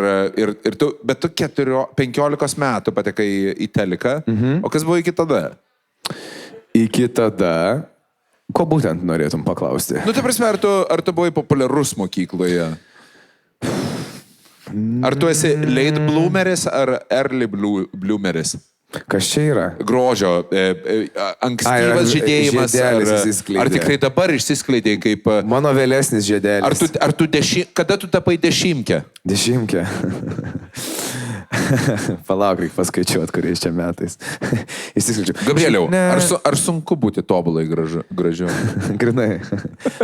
C: tu, bet tu 15 metų patekai į teliką, o kas buvo iki tada?
D: Iki tada, ko būtent norėtum paklausti?
C: Tai prasme, ar tu buvai populiarus mokykloje? Ar tu esi late bloomeris ar early bloomeris?
D: Kas čia yra?
C: Grožio, ankstyvas žydėjimas. Ar tikrai dabar išsiskleidė kaip...
D: Mano vėlesnis žiedelis.
C: Kada tu tapai dešimtkę?
D: Dešimtkę. Palauk, reikia paskaičiuoti, kuriais čia metais.
C: Gabrieliau, ar sunku būti tobulai gražiu?
D: Grinai.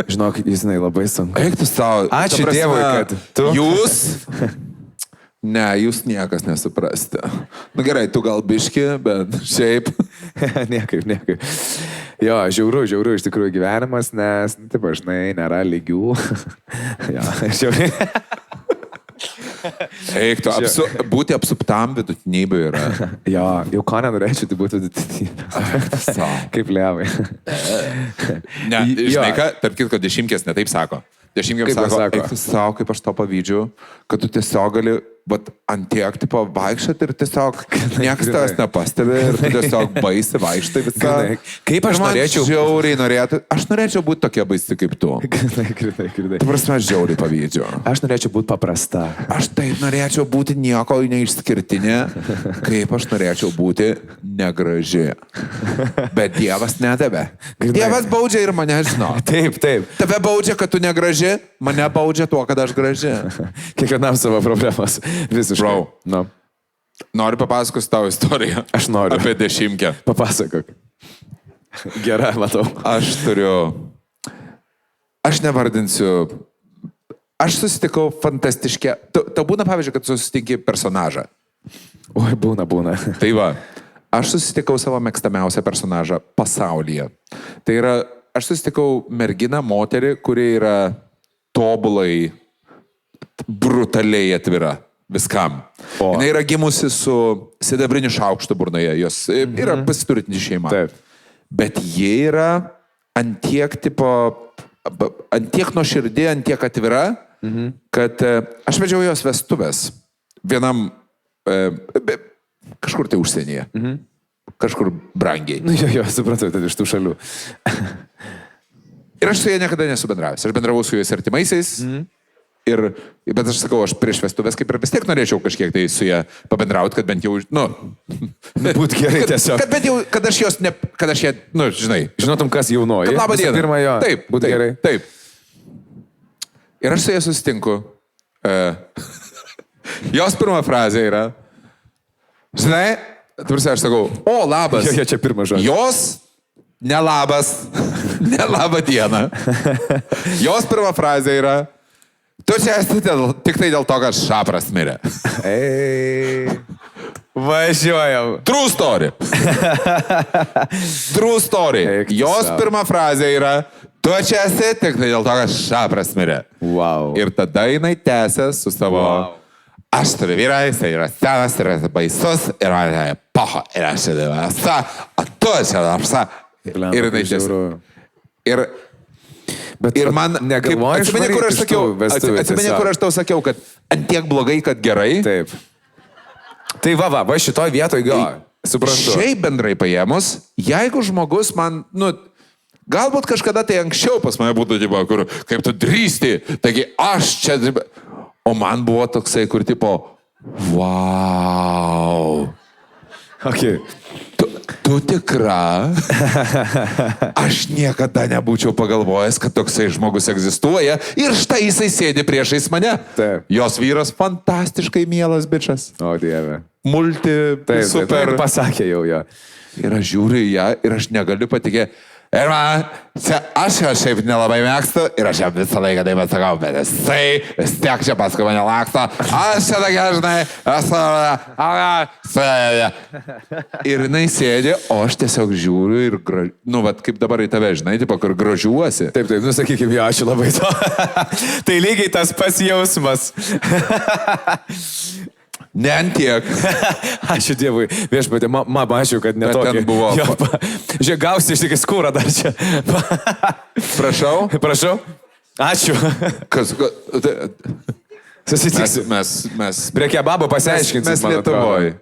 D: Žinok, žinai, labai sunku.
C: Eiktus tau.
D: Ačiū Dievui, kad tu...
C: Jūs? Ne, jūs niekas nesuprasite. Gerai, tu gal biški, bet šiaip...
D: Niekaip. Jo, žiauru iš tikrųjų gyvenimas, nes, taip, žinai, nėra lygių. Jo, žiauriai.
C: Eiktų, būti apsuptam vidutinybė yra.
D: Jo, jau ko nenorėčiau, tai būtų vidutinybė. Kaip levai.
C: Ne, žinai ką, tarp kitko, dešimkės netaip sako. Dešimkės sako, eik tu savo, kaip aš to pavydžiu, kad tu tiesiog gali, bet antiek tipo vaikščiat ir tiesiog niekas tavęs nepastebi ir tu tiesiog baisi vaikštai visą.
D: Kaip aš norėčiau...
C: Žiauriai norėtų, aš norėčiau būti tokia baisi kaip tu.
D: Grinai.
C: Tu prasme, aš žiauriai pavydžiu.
D: Aš norėčiau būti paprasta.
C: Aš taip norėčiau būti nieko neišskirtinė, kaip aš norėčiau būti negraži. Bet Dievas nedavė. Dievas baudžia ir mane žino.
D: Taip.
C: Tave baudžia, kad tu negraži, mane baudžia tuo, kad aš graži.
D: Kiekvienam savo problemas. Visiškai.
C: Bro.
D: No.
C: Noriu papasakoti tavo istoriją.
D: Aš noriu.
C: Apie dešimkę.
D: Papasakok. Gerai, matau.
C: Aš nevardinsiu. Aš susitikau fantastiškę. Tau būna, pavyzdžiui, kad susitinki personažą.
D: Oi, būna.
C: Tai va, aš susitikau savo mėgstamiausią personažą pasaulyje. Tai yra, aš susitikau merginą, moterį, kuri yra tobulai, brutaliai atvira viskam. Jis yra gimusi su sidabriniu šaukštu burnoje, jos yra pasiturinti šeima.
D: Taip.
C: Bet jie yra antiek nuoširdį, antiek atvira, kad aš vedžiau jos vestuvės vienam kažkur tai užsienyje. Kažkur brangiai.
D: Jo, supratau, tai iš tų šalių.
C: Ir aš su jie niekada nesu bendravęs. Aš bendravau su jais artimaisiais. Bet aš sakau, aš prieš vestuvės kaip ir vis tiek norėčiau kažkiek tai su jie pabendrauti, kad bent jau,
D: Būt gerai tiesiog.
C: Kad bent jau, kad aš jos, kad aš jie, žinai.
D: Žinotum, kas jaunoji.
C: Labą dieną.
D: Pirmą jo.
C: Taip,
D: būt gerai.
C: Taip. Ir aš su jie susitinku. Jos pirma frazė yra, žinai, tursi aš sakau, o labas.
D: Jo, čia pirmas žodis.
C: Jos nelabas, nelabą dieną. Jos pirma frazė yra, tu čia esi tik tai dėl to, kad šapras mirė.
D: Važiuojam.
C: True story. True story. Jos pirma frazė yra, tu čia esi tik tai dėl to, kad šapras mirė.
D: Wow.
C: Ir tada jinai tęsė su savo... Aš turiu vyrą, jis yra senas, yra baisus, yra paho, ir aš čia vėsa, o tu čia apsa. Ir jinai tęsė. Ir man
D: negalvoju,
C: atsimeni, kur aš tau sakiau, kad antiek blogai, kad gerai.
D: Taip. Tai va, šitoj vietoj gal. Suprantu.
C: Šiaip bendrai paėmus, jeigu žmogus man, galbūt kažkada tai anksčiau pas mane būtų, kur, kaip tu drįsti, taigi aš čia... O man buvo toksai, kur tipo, wow.
D: Okay.
C: Tu tikra? Aš niekada nebūčiau pagalvojęs, kad toksai žmogus egzistuoja ir štai jisai sėdi priešais mane.
D: Taip.
C: Jos vyras fantastiškai mielas bičas.
D: O Dieve.
C: Super.
D: Taip, pasakė jau jo.
C: Ir aš žiūriu į ją ir aš negaliu patikėti. Ir man, aš jo šiaip nelabai mėgstu ir aš jam visą laiką taip atsakau, bet jisai vis tiek čia paskui mane laksto. Aš čia tokia, žinai, ir jinai sėdė, o aš tiesiog žiūriu ir, kaip dabar į tave, žinai, tipo, kur gražiuosi.
D: Taip, sakykime, jo, ačiū labai to. Tai lygiai tas pats jausmas.
C: Ne antiek.
D: Ačiū Dievui. Viešpatė, ačiū, kad netokį.
C: Bet ten buvo.
D: Žiūrėk, gausi iš tikrai skūrą dar čia.
C: Prašau.
D: Prašau. Ačiū.
C: Kas?
D: Susitiksiu.
C: Mes
D: prie kebabo pasiaiškinsim.
C: Mes Lietuvoje.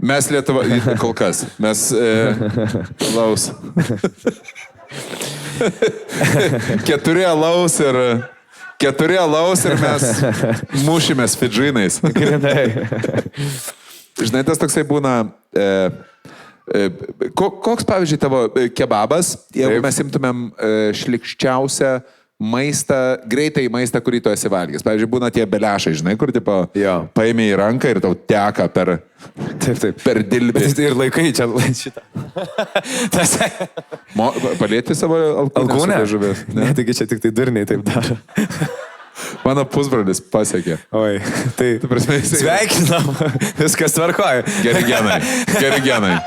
C: Mes Lietuvoje. Kol kas. Mes alaus. 4 alaus ir mes mušimės fidžinais. Žinai, tas toksai būna... Koks, pavyzdžiui, tavo kebabas, jeigu mes imtumėm šlikščiausią maistą, greitai maistą, kurį tu esi valgęs. Pavyzdžiui, būna tie belešai, žinai, kur tipo paėmė į ranką ir tau teka per...
D: Taip.
C: Per dilbį.
D: Ir laikai čia šitą.
C: Palėti savo alkūnę?
D: Ne, taigi čia tik tai durniai taip daro.
C: Mano pusbrolis pasiekė.
D: Oi, tai sveikinam, viskas tvarkoja.
C: Geri genai.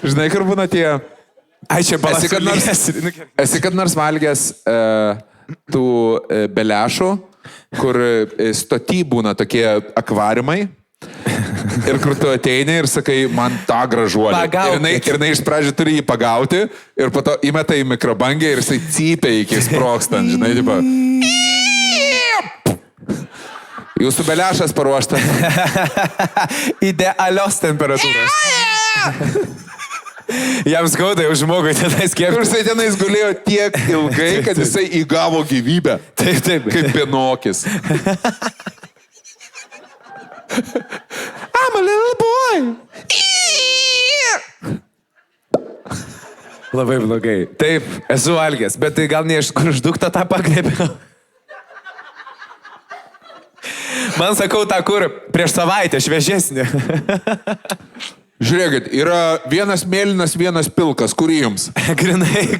C: Žinai, kur būna tie...
D: Ai, čia balansuolės.
C: Esi kad nors valgęs tų belešų, kur stoty būna tokie akvariumai. Ir kur tu ateini ir sakai, man tą gražuolį. Ir jinai iš pradžių turi jį pagauti ir po to įmeta į mikrobangę ir jisai cypia iki sprokstant, žinai, tipo. Jūsų belešas paruoštas.
D: Idealios temperatūros. Jam skauda jau žmogui tenais kiek.
C: Ir jisai tenais gulėjo tiek ilgai, kad jisai įgavo gyvybę.
D: Taip.
C: Kaip Pinokis. I'm a little boy.
D: Labai blogai. Taip, esu valgęs, bet tai gal ne iš kružduktą tą pagrėbiau. Man sakau tą, kur prieš savaitę šviežesnį.
C: Žiūrėkit, yra vienas mėlynas, vienas pilkas. Kurį jums?
D: Grinai.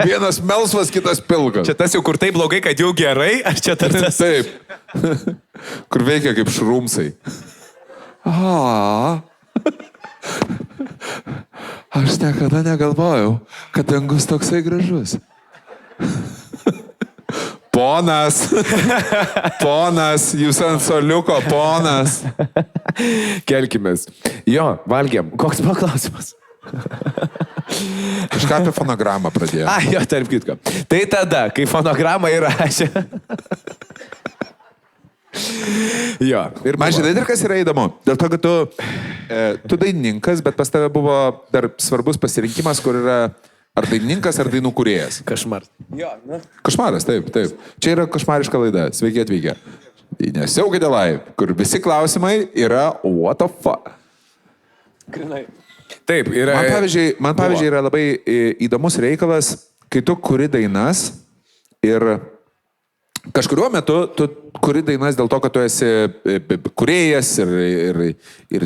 C: Vienas melsvas, kitas pilkas.
D: Čia tas jau kur taip blogai, kad jau gerai, ar čia tartas?
C: Taip. Kur veikia kaip šrumsai. Aš niekada negalvojau, kad dangus toksai gražus. Ponas, jūs ant soliuko, ponas.
D: Kelkimės. Jo, valgėm. Koks buvo klausimas?
C: Kažką apie fonogramą pradėjau.
D: Jo, tarp kitko. Tai tada, kai fonogramą įrašė. Jo.
C: Ir man žinai, ir kas yra įdomu. Dėl to, kad tu dainininkas, bet pas tave buvo dar svarbus pasirinkimas, kur yra ar dainininkas, ar dainų kūrėjas.
D: Košmaras. Jo, ne?
C: Košmaras, taip. Čia yra košmariška laida. Sveiki atvykę. Nesiaukite live, kur visi klausimai yra what the fuck.
D: Grinai. Taip, yra...
C: Man pavyzdžiui yra labai įdomus reikalas, kai tu kuri dainas ir kažkuriuo metu tu kuri dainas dėl to, kad tu esi kūrėjas ir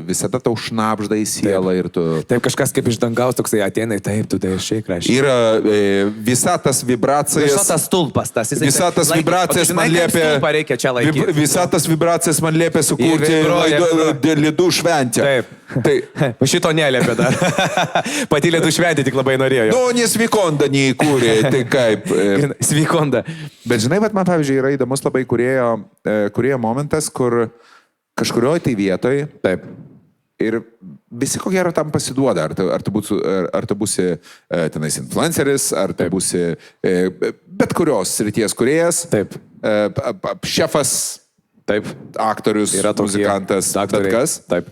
C: visada tau šnabžda į sielą ir tu...
D: Taip, kažkas kaip iš dangaus toksai ateina, taip, tu tai šiai kraščiai.
C: Yra visatas vibracijas...
D: Visatas stulpas, tas jisai...
C: Visatas vibracijas man liepia...
D: Reikia čia laikyti.
C: Visatas vibracijas man liepia sukurti ledų šventę.
D: Taip. Tai šito neliepė dar. Pati ledų šventė tik labai norėjo.
C: Nu, nes Vikonda neįkūrė, tai kaip...
D: Svikonda.
C: Bet žinai, bet man pavyzdžiui yra įdomus labai kūrėjo momentas, kur kažkurioje tai vietoje, taip, ir visi ko gero tam pasiduoda, ar tu būsi tenais influenceris, ar tu būsi bet kurios srities kūrėjas,
D: taip,
C: šefas, taip, aktorius, muzikantas, bet kas,
D: taip.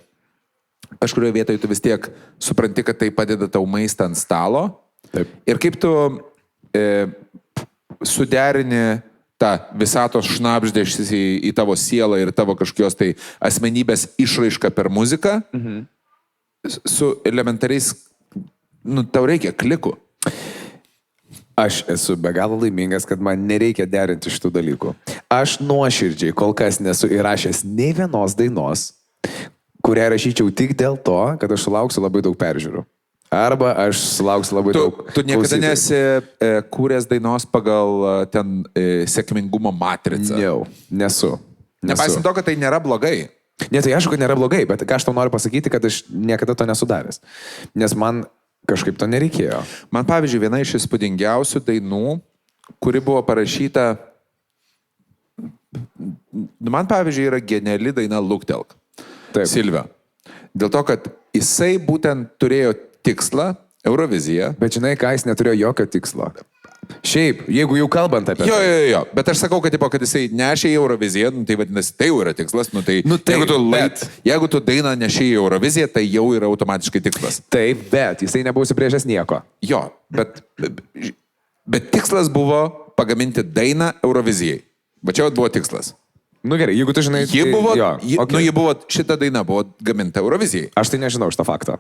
C: Kažkurioje vietoje tu vis tiek supranti, kad tai padeda tau maistą ant stalo, taip, ir kaip tu suderini tą visatos šnabždėšis į tavo sielą ir tavo kažkokios tai asmenybės išraišką per muziką, su elementariais, tau reikia klikų.
D: Aš esu be galo laimingas, kad man nereikia derinti šitų dalykų. Aš nuoširdžiai kol kas nesu įrašęs nei vienos dainos, kurią rašyčiau tik dėl to, kad aš sulauksiu labai daug peržiūrų. Arba aš sulauksiu labai daug.
C: Tu niekada nesi kūręs dainos pagal ten sėkmingumo matricą?
D: Nesu.
C: Nepaisant to, kad tai nėra blogai.
D: Ne, tai aišku, kad nėra blogai, bet ką aš tau noriu pasakyti, kad aš niekada to nesudaręs. Nes man kažkaip to nereikėjo.
C: Man pavyzdžiui, viena iš įspūdingiausių dainų, kuri buvo parašyta, man pavyzdžiui yra geniali daina Luktelk. Silvio. Dėl to, kad jisai būtent turėjo tikslą Euroviziją.
D: Bet žinai, ką jis neturėjo jokio tikslo. Šiaip, jeigu jau kalbant apie
C: tai. Jo. Bet aš sakau, kad jisai nešė į Euroviziją, tai vadinasi, tai jau yra tikslas. Jeigu tu dainą nešė į Euroviziją, tai jau yra automatiškai tikslas.
D: Taip, bet jisai nebuvo užsibrėžęs nieko.
C: Jo, bet tikslas buvo pagaminti dainą Eurovizijai. Va čia buvo tikslas.
D: Nu gerai, jeigu tu žinai...
C: Šita daina buvo gaminta Eurovizijai.
D: Aš tai nežinau šitą faktą.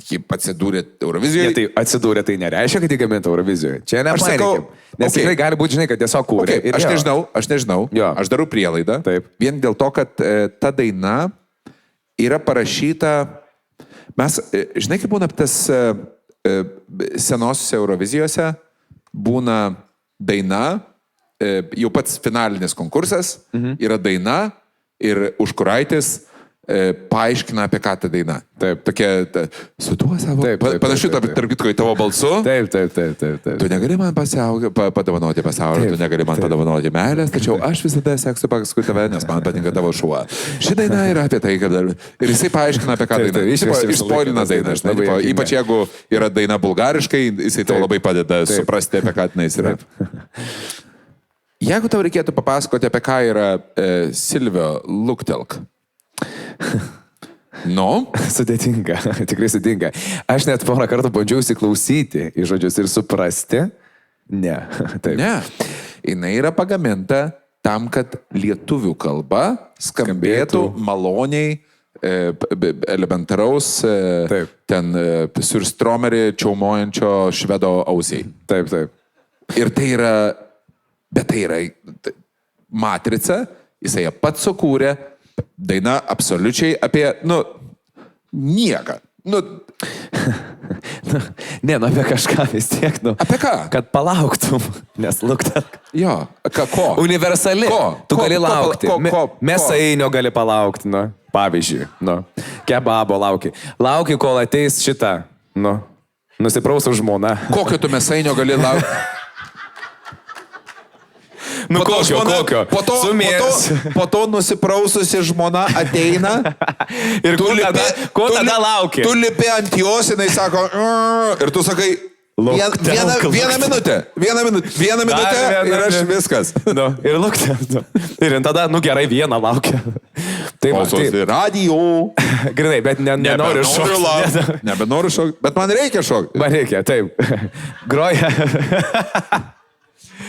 C: Ji atsidūrė Eurovizijoje.
D: Tai atsidūrė, tai nereiškia, kad ji gaminta Eurovizijoje. Čia nepainikim. Nes tikrai gali būti, žinai, kad tiesiog kūrė.
C: Aš nežinau. Aš darau prielaidą.
D: Taip.
C: Vien dėl to, kad ta daina yra parašyta... Mes, žinai, kaip būna tas senosiuose Eurovizijose, būna daina... Jau pats finalinis konkursas yra daina ir užkuraitis paaiškina apie ką ta daina.
D: Taip.
C: Tokia, su tuo savo... Panašiu, tarp kitko, į tavo balsu.
D: Taip.
C: Tu negali man padovanoti pasaulio, tu negali man padovanoti meilės, tačiau aš visada seksiu paskui tave, nes man patinka tavo šuo. Ši daina yra apie tai, kad... Ir jisai paaiškina apie ką daina. Išspoilina dainą, žinai. Ypač jeigu yra daina bulgariškai, jisai tau labai padeda suprasti, apie ką tenais yra. Jeigu tau reikėtų papasakoti, apie ką yra Silvio Luktelk. Nu?
D: Sudėtinga, tikrai sudėtinga. Aš net porą kartų bandžiau įsiklausyti į žodžius ir suprasti. Ne. Taip.
C: Ne. Jinai yra pagaminta tam, kad lietuvių kalba skambėtų maloniai, elementaraus, ten surstromerį čiaumojančio švedo ausiai.
D: Taip.
C: Ir tai yra, bet tai yra matrica, jisai pats sukūrė, daina absoliučiai apie, nieką.
D: Apie kažką vis tiek,
C: Apie ką?
D: Kad palauktum, nes Luktelk.
C: Jo, ko?
D: Universali.
C: Ko?
D: Tu gali laukti.
C: Ko?
D: Mėsainio gali palaukti, pavyzdžiui, kebabo lauki. Lauki, kol ateis šitą, nusiprausų žmona.
C: Kokio tu mėsainio gali laukti?
D: Kokio?
C: Po to nusipraususi žmona ateina.
D: Ir ko tada lauki?
C: Tu lipi ant jos, jinai sako, ir tu sakai, vieną minutę ir aš viskas.
D: Ir Luktelk. Ir tada,
C: gerai,
D: vieną laukia.
C: Klausosi radio.
D: Grinai, bet nenoriu šokti.
C: Nebenoriu šokti, bet man reikia šokti.
D: Man reikia, taip. Groja.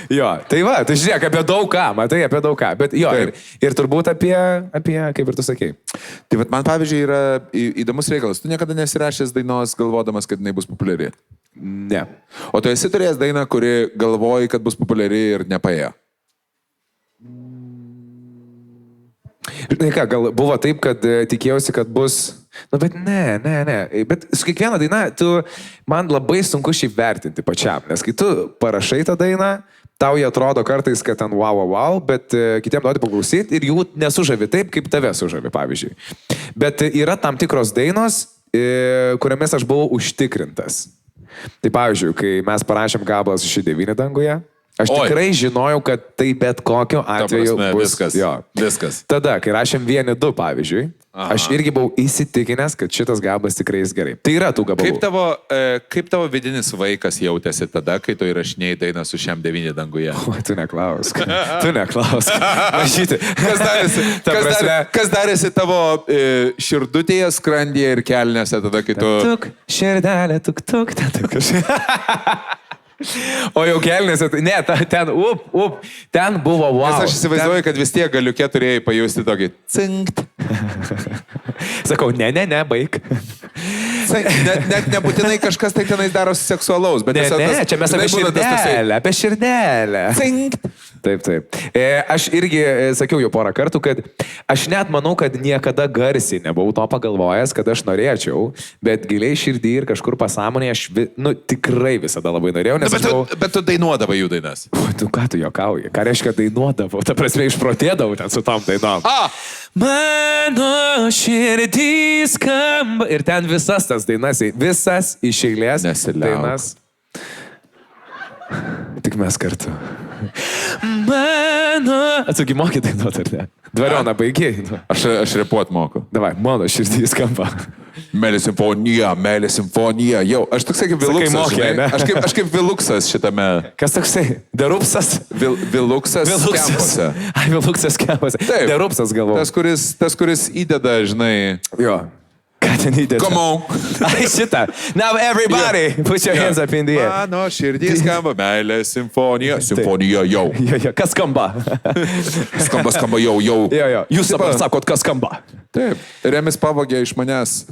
D: Jo, tai va, tu žiūrėk, apie daug ką, matai, apie daug ką, bet jo, ir turbūt apie, kaip ir tu sakei.
C: Tai va, man pavyzdžiui yra įdomus reikalas, tu niekada nesirašęs dainos galvodamas, kad jinai bus populiari?
D: Ne.
C: O tu esi turėjęs dainą, kuri galvoji, kad bus populiari ir nepaėjo?
D: Žinai ką, gal buvo taip, kad tikėjausi, kad bus... bet ne. Bet su kiekviena daina, man labai sunku šiaip vertinti pačiam, nes kai tu parašai tą dainą, tau jie atrodo kartais, kad ten wow, bet kitiem nori paklausyti ir jų nesužavi taip, kaip tave sužavi, pavyzdžiui. Bet yra tam tikros dainos, kuriamis aš buvau užtikrintas. Tai pavyzdžiui, kai mes parašėm Gabalas 69 danguje, aš tikrai žinojau, kad tai bet kokiu atveju bus.
C: Viskas.
D: Tada, kai rašėm 1-2, pavyzdžiui, aš irgi buvau įsitikinęs, kad šitas gabalas tikrai jis gerai. Tai yra tų gabalų.
C: Kaip tavo vidinis vaikas jautėsi tada, kai tu įrašinėjai dainą su šiam 9 danguje?
D: Tu neklausk. Mažyti.
C: Kas darėsi tavo širdutėje, skrandyje ir kelnėse tada, kai tu...
D: Tuk, širdelė, tuk. O jau kelnėse, ten buvo wow.
C: Nes aš įsivaizduoju, kad vis tiek galiukė turėjai pajusti tokį cinkt.
D: Sakau, ne, baig.
C: Net nebūtinai kažkas tai tenais darosi seksualaus, bet
D: čia mes apie širdelę.
C: Cinkt.
D: Taip. Aš irgi sakiau jau porą kartų, kad aš net manau, kad niekada garsiai nebuvau to pagalvojęs, kad aš norėčiau, bet giliai širdį ir kažkur pasąmonėje aš tikrai visada labai norėjau.
C: Bet tu dainuodavai jų dainas.
D: Tu ką tu juokauji? Ką reiškia dainuodavau? Ta prasme, išprotėdavau ten su tom dainom. Mano širdį skamba. Ir ten visas tas dainas, visas iš eilės dainas. Tik mes kartu. Mano... Atsugi moki dainuot, ar ne? Dvarioną baigiai.
C: Aš repuot moku.
D: Davai, mano širdį skamba.
C: Meilė simfonija. Jau, aš toksai kaip Viluksas, žinai. Aš kaip Viluksas šitame.
D: Kas toksai? Derupsas?
C: Viluksas kempose.
D: Ai, Viluksas kempose.
C: Taip.
D: Derupsas galvo.
C: Tas, kuris įdeda, žinai.
D: Jo. Ką ten įdeda?
C: Come on.
D: Ai, šitą. Now everybody, put your hands up in the air.
C: Mano širdį skamba, meilė simfonija. Simfonija jau.
D: Jo, kas skamba?
C: Skamba jau.
D: Jo. Jūs dabar sakot, kas skamba?
C: Taip. Remis pavogė iš manęs.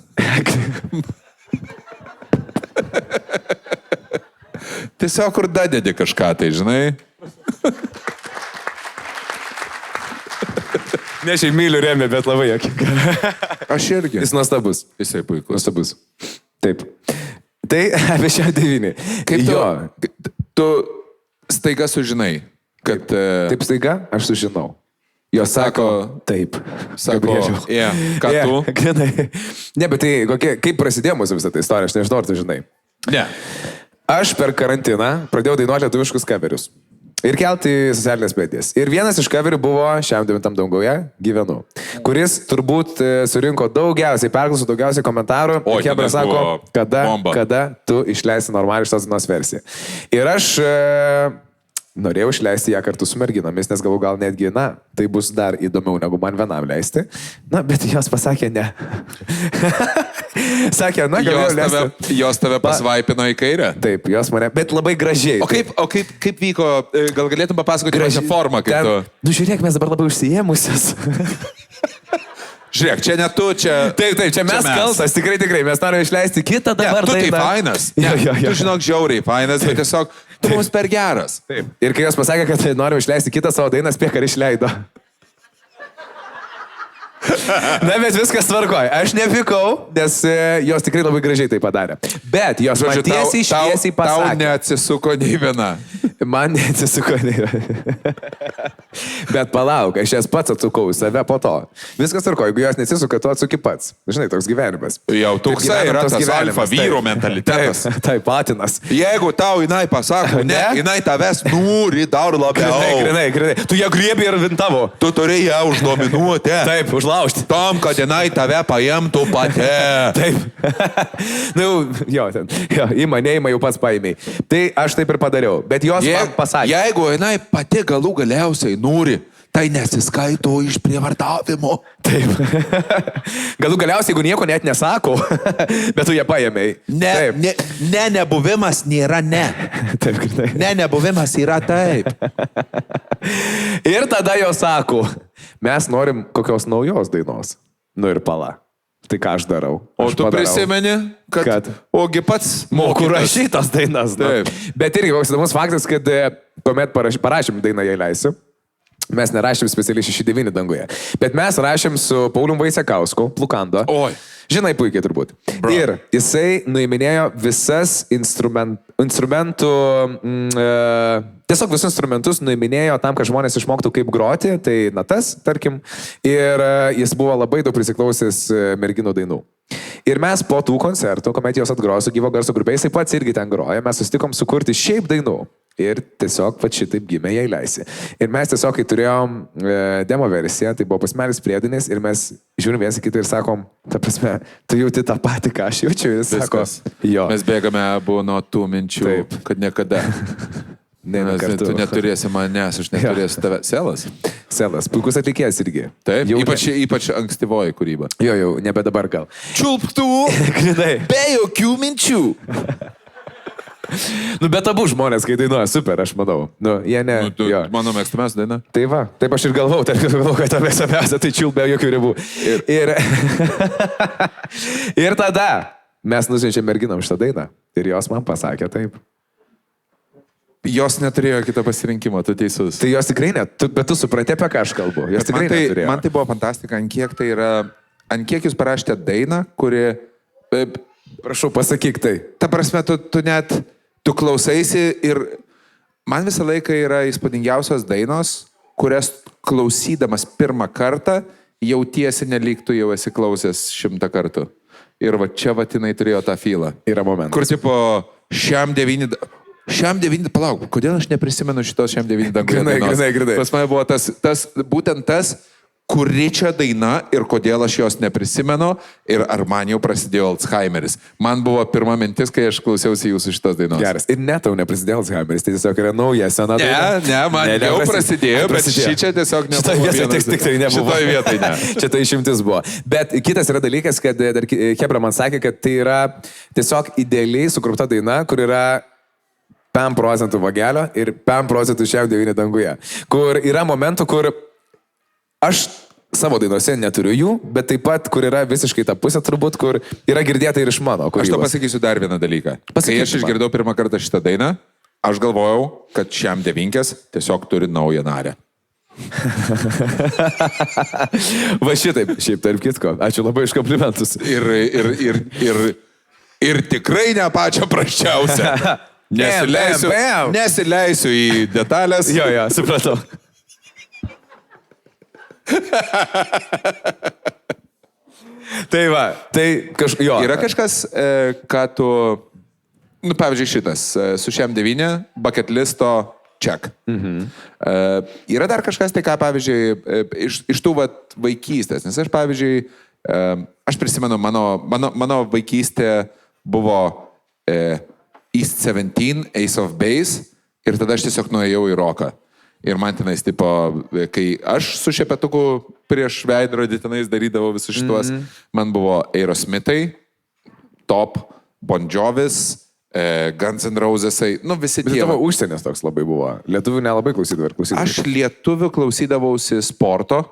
C: Tiesiog kur dadedi kažką tai, žinai.
D: Ne, šiaip myliu Remį, bet labai jokinga.
C: Aš irgi.
D: Jis nuostabus.
C: Jisai puikus.
D: Nuostabus. Taip. Tai apie šią 9.
C: Kaip tu staiga sužinai, kad...
D: Taip staiga aš sužinau. Jos sako, taip.
C: Sako, ką tu?
D: Grinai. Ne, bet tai kaip prasidėjo mūsų visą tą istoriją, aš nežinau, ar tu žinai.
C: Ne.
D: Aš per karantiną pradėjau dainuoti lietuviškus kaverius. Ir kelti socialinės medijas. Ir vienas iš kaverių buvo Šiam 9 dangoje gyvenu, kuris turbūt surinko daugiausiai perklausų, daugiausiai komentarų.
C: O,
D: ir Hebra sako, kada tu išleisi normalią šitos dainos versiją. Ir aš norėjau išleisti ją kartu su merginomis, nes galvoju, gal netgi, tai bus dar įdomiau negu man vienam leisti. Bet jos pasakė ne. Sakė, galėjau leisti.
C: Jos tave pasvaipino į kairę?
D: Taip, jos mane, bet labai gražiai.
C: O kaip vyko, gal galėtum papasakoti gražią formą, kaip tu?
D: Nu, žiūrėk, mes dabar labai užsiėmusios.
C: Žiūrėk, čia ne tu, čia...
D: Taip, čia mes kaltas, tikrai, mes norime išleisti kitą dabar.
C: Tu tai fainas. Tu žinok, žiauriai fainas, bet tiesiog tu mums per geras.
D: Taip. Ir kai jos pasakė, kad norime išleisti kitą savo dainą, spėk, ar išleido. Na, bet viskas tvarkoja. Aš nepykau, nes jos tikrai labai gražiai tai padarė. Bet jos man tiesiai šviesiai pasakė.
C: Tau neatsisuko nei viena.
D: Man neatsisuko nei viena. Bet palauk, aš jas pats atsukau į save po to. Viskas tvarkoja, jeigu jos neatsisuka, tu atsuki pats. Žinai, toks gyvenimas.
C: Jau toksai yra tas alfa vyro mentalitetas.
D: Tai patinas.
C: Jeigu tau jinai pasako, ne, jinai tavęs nori dar labiau.
D: Grinai. Tu ją griebi ir vintavo.
C: Tu turi ją uždominuoti.
D: Taip, užlaužti.
C: Tam, kad jinai tave paimtų pati.
D: Taip. Jo, įma, jau pats paėmėjai. Tai aš taip ir padariau. Bet jos man pasakė.
C: Jeigu jinai pati galų galiausiai nori, tai nesiskaito iš prievartavimo.
D: Taip. Galų galiausiai, jeigu nieko net nesako, bet tu ją paėmėjai.
C: Nebuvimas nėra ne.
D: Taip, grinai.
C: Nebuvimas yra taip.
D: Ir tada jo sako, mes norim kokios naujos dainos. Nu ir pala. Tai ką aš darau?
C: O tu prisimeni, kad... Ogi pats
D: moku rašytas dainas.
C: Taip.
D: Bet irgi koks įdomus faktas, kad kuomet parašym dainą, jei leisiu, mes nerašėm specialiai 6-9 dangoje, bet mes rašėm su Paulium Vaicekausku, Plukando.
C: Oi.
D: Žinai puikiai turbūt. Bro. Ir jisai nuiminėjo visas instrumentų, tiesiog visus instrumentus nuiminėjo tam, kad žmonės išmoktų kaip groti, tai natas, tarkim, ir jis buvo labai daug prisiklausęs merginų dainų. Ir mes po tų koncertų, kuomet jos atgrojo su gyvo garso grupė, jisai pats irgi ten grojo, mes susitikom sukurti šiaip dainų. Ir tiesiog pat šitaip gimė Jei leisi. Ir mes tiesiog, kai turėjom demo versiją, tai buvo Pasmelis Priedinis, ir mes žiūrim vienas į kitą ir sakom, ta prasme, tu jauti tą patį, ką aš jaučiu. Ir jis sako, jo.
C: Mes bėgame abu nuo tų minčių, taip, kad niekada. Tu neturėsi manęs, aš neturėsiu tave. Selas?
D: Selas, puikus atlikėjas irgi.
C: Taip, ypač ankstyvoji kūryba.
D: Jo, nebe dabar gal.
C: Čiulptų, be jokių minčių.
D: Bet abu žmonės, kai dainuoja, super, aš manau. Jie ne.
C: Mano mėgstamiausia daina.
D: Tai va, taip aš ir galvau, kad ta mėgstamiausia, tai čiulp be jokių ribų. Ir tada mes nusiunčiam merginom šitą dainą. Ir jos man pasakė taip.
C: Jos neturėjo kito pasirinkimo, tu teisus.
D: Tai jos tikrai ne, bet tu supranti, apie ką aš kalbu. Jos tikrai neturėjo.
C: Man tai buvo fantastika, ant kiek jūs parašėte dainą, kuri...
D: Prašau, pasakyk tai.
C: Ta prasme, tu klausaisi ir man visą laiką yra įspūdingiausios dainos, kurias klausydamas pirmą kartą jautiesi nelygtų, jau esi klausęs 100 kartų. Ir va čia vatinai turėjo tą fylą.
D: Yra momentas.
C: Kur tipo Šiam 9, palauk, kodėl aš neprisimenu šitos Šiam 9 dangoje dainos?
D: Grinai.
C: Pas mane buvo būtent tas, kuri čia daina ir kodėl aš jos neprisimenu ir ar man jau prasidėjo Alzheimeris. Man buvo pirma mintis, kai aš klausiausi jūsų šitos dainos.
D: Geras. Ir ne tau neprasidėjo Alzheimeris, tai tiesiog yra nauja sena daina.
C: Ne, man jau prasidėjo, bet šičia tiesiog nebuvo.
D: Šitoje tai nebuvo.
C: Šitoje vietoje ne.
D: Čia tai išimtis buvo. Bet kitas yra dalykas, kad dar Hebra man sakė, kad tai yra tiesiog idealiai sukurta daina, kur yra 5% vagelio ir 5% Šiam 9 danguje. Kur yra momentų, kur aš savo dainuose neturiu jų, bet taip pat, kur yra visiškai ta pusė turbūt, kur yra girdėta ir iš mano kūrybos. Aš
C: to pasakysiu dar vieną dalyką. Kai aš išgirdau pirmą kartą šitą dainą, aš galvojau, kad Šiam 9 tiesiog turi naują narę.
D: Va šitaip, šiaip tarp kitko. Ačiū labai iš komplimentus.
C: Ir tikrai ne pačią prasčiausią. Nesileisiu į detalės.
D: Jo, supratau. Tai va, tai jo.
C: Yra kažkas, ką tu, nu, pavyzdžiui, šitas, su šiam 9, bucket listo check. Yra dar kažkas, tai ką, pavyzdžiui, iš tų vaikystės, nes aš, pavyzdžiui, aš prisimenu, mano vaikystė buvo East 17, Ace of Base, ir tada aš tiesiog nuėjau į roką. Ir man tenais, tipo, kai aš su šepetuku prieš veidrodį tenais darydavau visus šituos, man buvo Aerosmithai, Top, Bon Jovis, Guns N' Rosesai, nu visi tie.
D: Bet tavo užsienės toks labai buvo. Lietuvių nelabai klausydavau ir klausydavau.
C: Aš lietuvių klausydavausi sporto.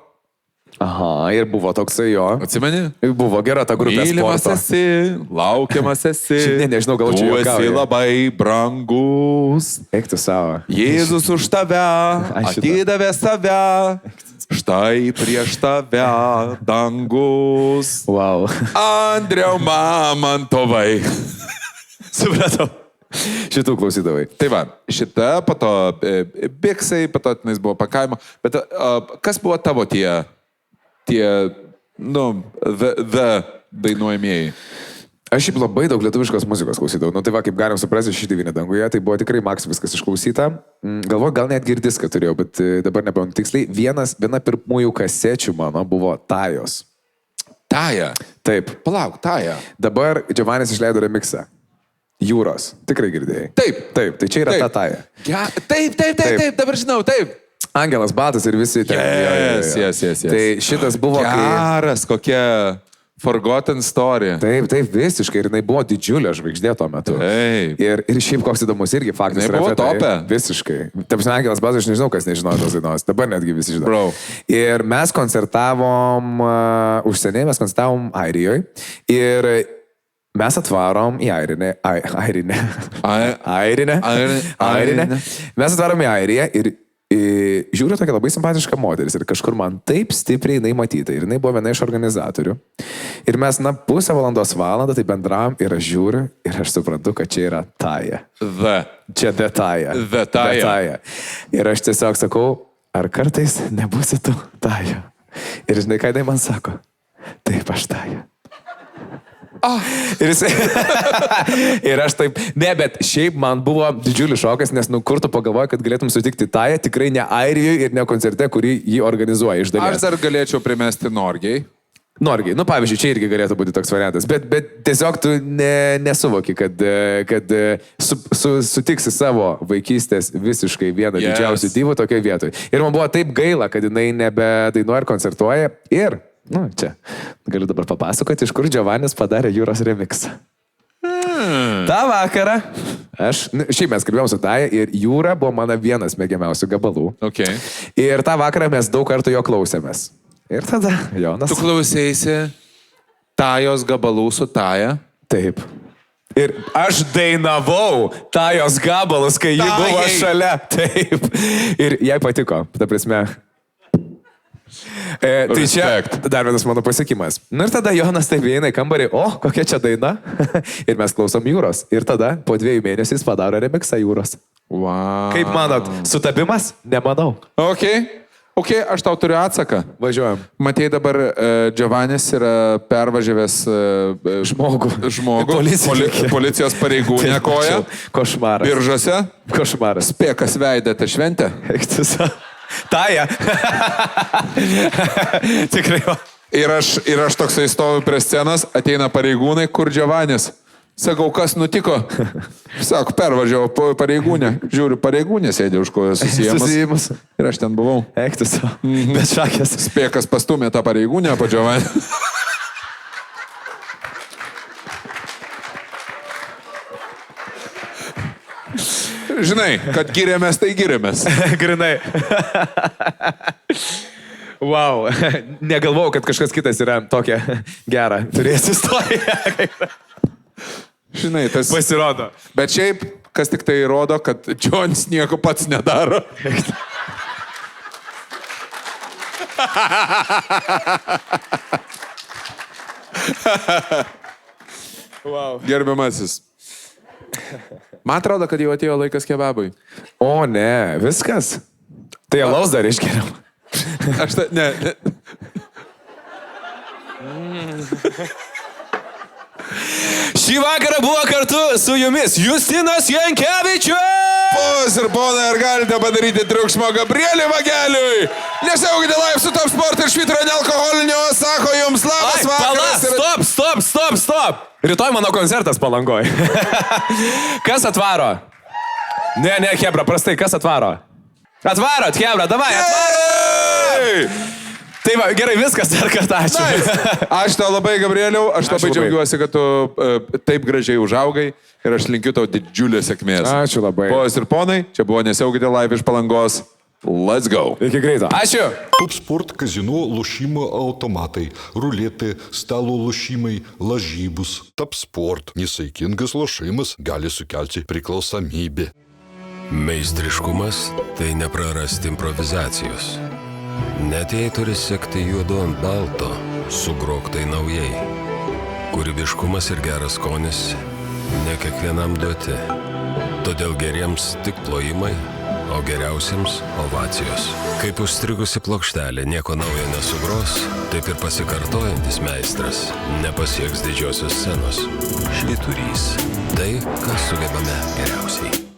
D: Aha, ir buvo toksai jo.
C: Atsimeni?
D: Buvo gera ta grupė
C: Mylimas
D: sporto.
C: esi, laukiamas esi.
D: Nežinau, gal čia
C: tu esi
D: juokauji.
C: labai brangus.
D: Eik tu savo.
C: Jėzus už tave atidavė save. Štai prieš tave dangus.
D: Wow.
C: Andriau Mamontovai.
D: Supratau. Šitų klausydavai.
C: Tai va, šita, po to biksai, po to tenais buvo pakavimo. Bet kas buvo tavo tie, nu, the dainuojamieji?
D: Aš šiaip labai daug lietuviškos muzikos klausydavau. Nu tai va, kaip galim suprasti, šį 9 danguje, tai buvo tikrai maks viskas išklausyta. Galvoju, gal net girdiską turėjau, bet dabar nepamenu tiksliai. Viena pirmųjų kasečių mano buvo Tajos.
C: Taja.
D: Taip.
C: Palauk, Taja.
D: Dabar Giovanis išleido remixą. Jūros. Tikrai girdėjai.
C: Taip.
D: Taip, tai čia yra ta Taja.
C: Ja, taip, dabar žinau, taip.
D: Angelas Batas ir visi ten.
C: Yes.
D: Tai šitas buvo
C: geras, kokia forgotten story.
D: Taip, visiškai. Ir jinai buvo didžiulė žvaigždė tuo metu.
C: Taip.
D: Ir šiaip koks įdomus irgi faktas.
C: Jinai buvo topė.
D: Visiškai. Taip, Angelas Batas, aš nežinau, kas nežinojo tos dainos. Dabar netgi visi žino.
C: Bro.
D: Ir mes koncertavom užsieniai, mes koncertavom Airijoje. Ir mes atvarom į Airinę. Mes atvarom į Airiją ir žiūriu tokia labai simpatiška moteris ir kažkur man taip stipriai jinai matyta. Ir jinai buvo viena iš organizatorių. Ir mes, pusę valandą tai bendravom ir aš žiūriu ir aš suprantu, kad čia yra Taja. Čia Taja.
C: Taja.
D: Ir aš tiesiog sakau, ar kartais nebūsi tu Taja? Ir žinai, ką jinai man sako? Taip, aš Taja. Ir aš taip, bet šiaip man buvo didžiulis šokas, nes kur tu pagalvoji, kad galėtum sutikti Tają, tikrai ne Airijoje ir ne koncerte, kurį jį organizuoja iš dalies.
C: Aš dar galėčiau primesti Norgiai.
D: Norgiai, pavyzdžiui, čia irgi galėtų būti toks variantas, bet tiesiog tu nesuvoki, kad sutiksi savo vaikystės visiškai vieną didžiausių divų tokioje vietoje. Ir man buvo taip gaila, kad jinai nebedainuoja ir koncertuoja ir čia galiu dabar papasakoti, iš kur Giovanis padarė Jūros remixą. Ta vakarą šiaip mes kalbėjom su Taja ir Jūra buvo mano vienas mėgiamiausių gabalų.
C: Okay.
D: Ir tą vakarą mes daug kartų jo klausėmės. Ir tada Jonas.
C: Tu klausėsi Tajos gabalų su Taja?
D: Taip. Ir aš dainavau Tajos gabalus, kai ji buvo šalia. Taip. Ir jai patiko. Ta prasme. Tai čia dar vienas mano pasiekimas. Ir tada Jonas taip eina į kambarį, kokia čia daina. Ir mes klausom Jūros. Ir tada po 2 mėnesiais padaro remixą Jūros.
C: Wow.
D: Kaip manot, sutapimas? Nemanau.
C: Ok, aš tau turiu atsaką.
D: Važiuojam.
C: Matei dabar, Giovanis yra pervažiavęs žmogų. Policijos pareigūnė koja.
D: Košmaras.
C: Biržuose.
D: Košmaras.
C: Spėkas veidė tą šventę.
D: Taja. Tikrai.
C: Ir aš toksai stoviu prie scenos, ateina pareigūnai, kur Giovanis. Sakau, kas nutiko? Sako, pervažiavo pareigūnę. Žiūriu, pareigūnė sėdė už kojos susijęs. Ir aš ten buvau.
D: Ektis. Bet šakės.
C: Spėkas pastumė tą pareigūnę po Giovanį. Žinai, kad giriamės, tai giriamės.
D: Grinai. Wow. Negalvojau, kad kažkas kitas yra tokia gera. Turėsi istoriją.
C: Žinai, tas
D: pasirodo.
C: Bet šiaip, kas tik tai rodo, kad Jonas nieko pats nedaro. Wow. Gerbiamasis. Man atrodo, kad jau atėjo laikas kebabui.
D: O ne, viskas. Tai alaus dar išgeriam.
C: Ne.
D: Šį vakarą buvo kartu su jumis Justinas Jankevičius.
C: Pos ir ponai, ar galite padaryti triukšmo Gabrieliui Vageliui? Nesaukite live su Top Sport ir Švyturio nealkoholinio, sako jums labas vakaras.
D: Stop. Rytoj mano koncertas Palangoj. Kas atvaro? Ne, Hebra, prastai, kas atvaro? Atvarot, Hebra, davai, atvarot! Tai va, gerai, viskas, dar kartą ačiū.
C: Nice. Aš tau labai, Gabrieliau, aš labai džiaugiuosi, kad tu taip gražiai užaugai ir aš linkiu tau didžiulės sėkmės.
D: Ačiū labai.
C: Pos ir ponai, čia buvo Nesaukite live iš Palangos. Let's go.
D: Iki greito. Ačiū.
A: Top Sport kazino lošimo automatai, ruletė, stalo lošimai, lažybus. Top Sport nesaikingas lošimas gali sukelti priklausomybę.
B: Meistriškumas tai neprarasti improvizacijos. Net jei turi sekti juodu ant balto, sugrok tai naujai. Kūrybiškumas ir geras skonis ne kiekvienam duoti. Todėl geriems tik plojimai, o geriausiems ovacijos. Kaip užstrigusi plokštelė nieko naujo nesugros, taip ir pasikartojantis meistras nepasieks didžiosios scenos. Švyturys. Tai, ką sugebame geriausiai.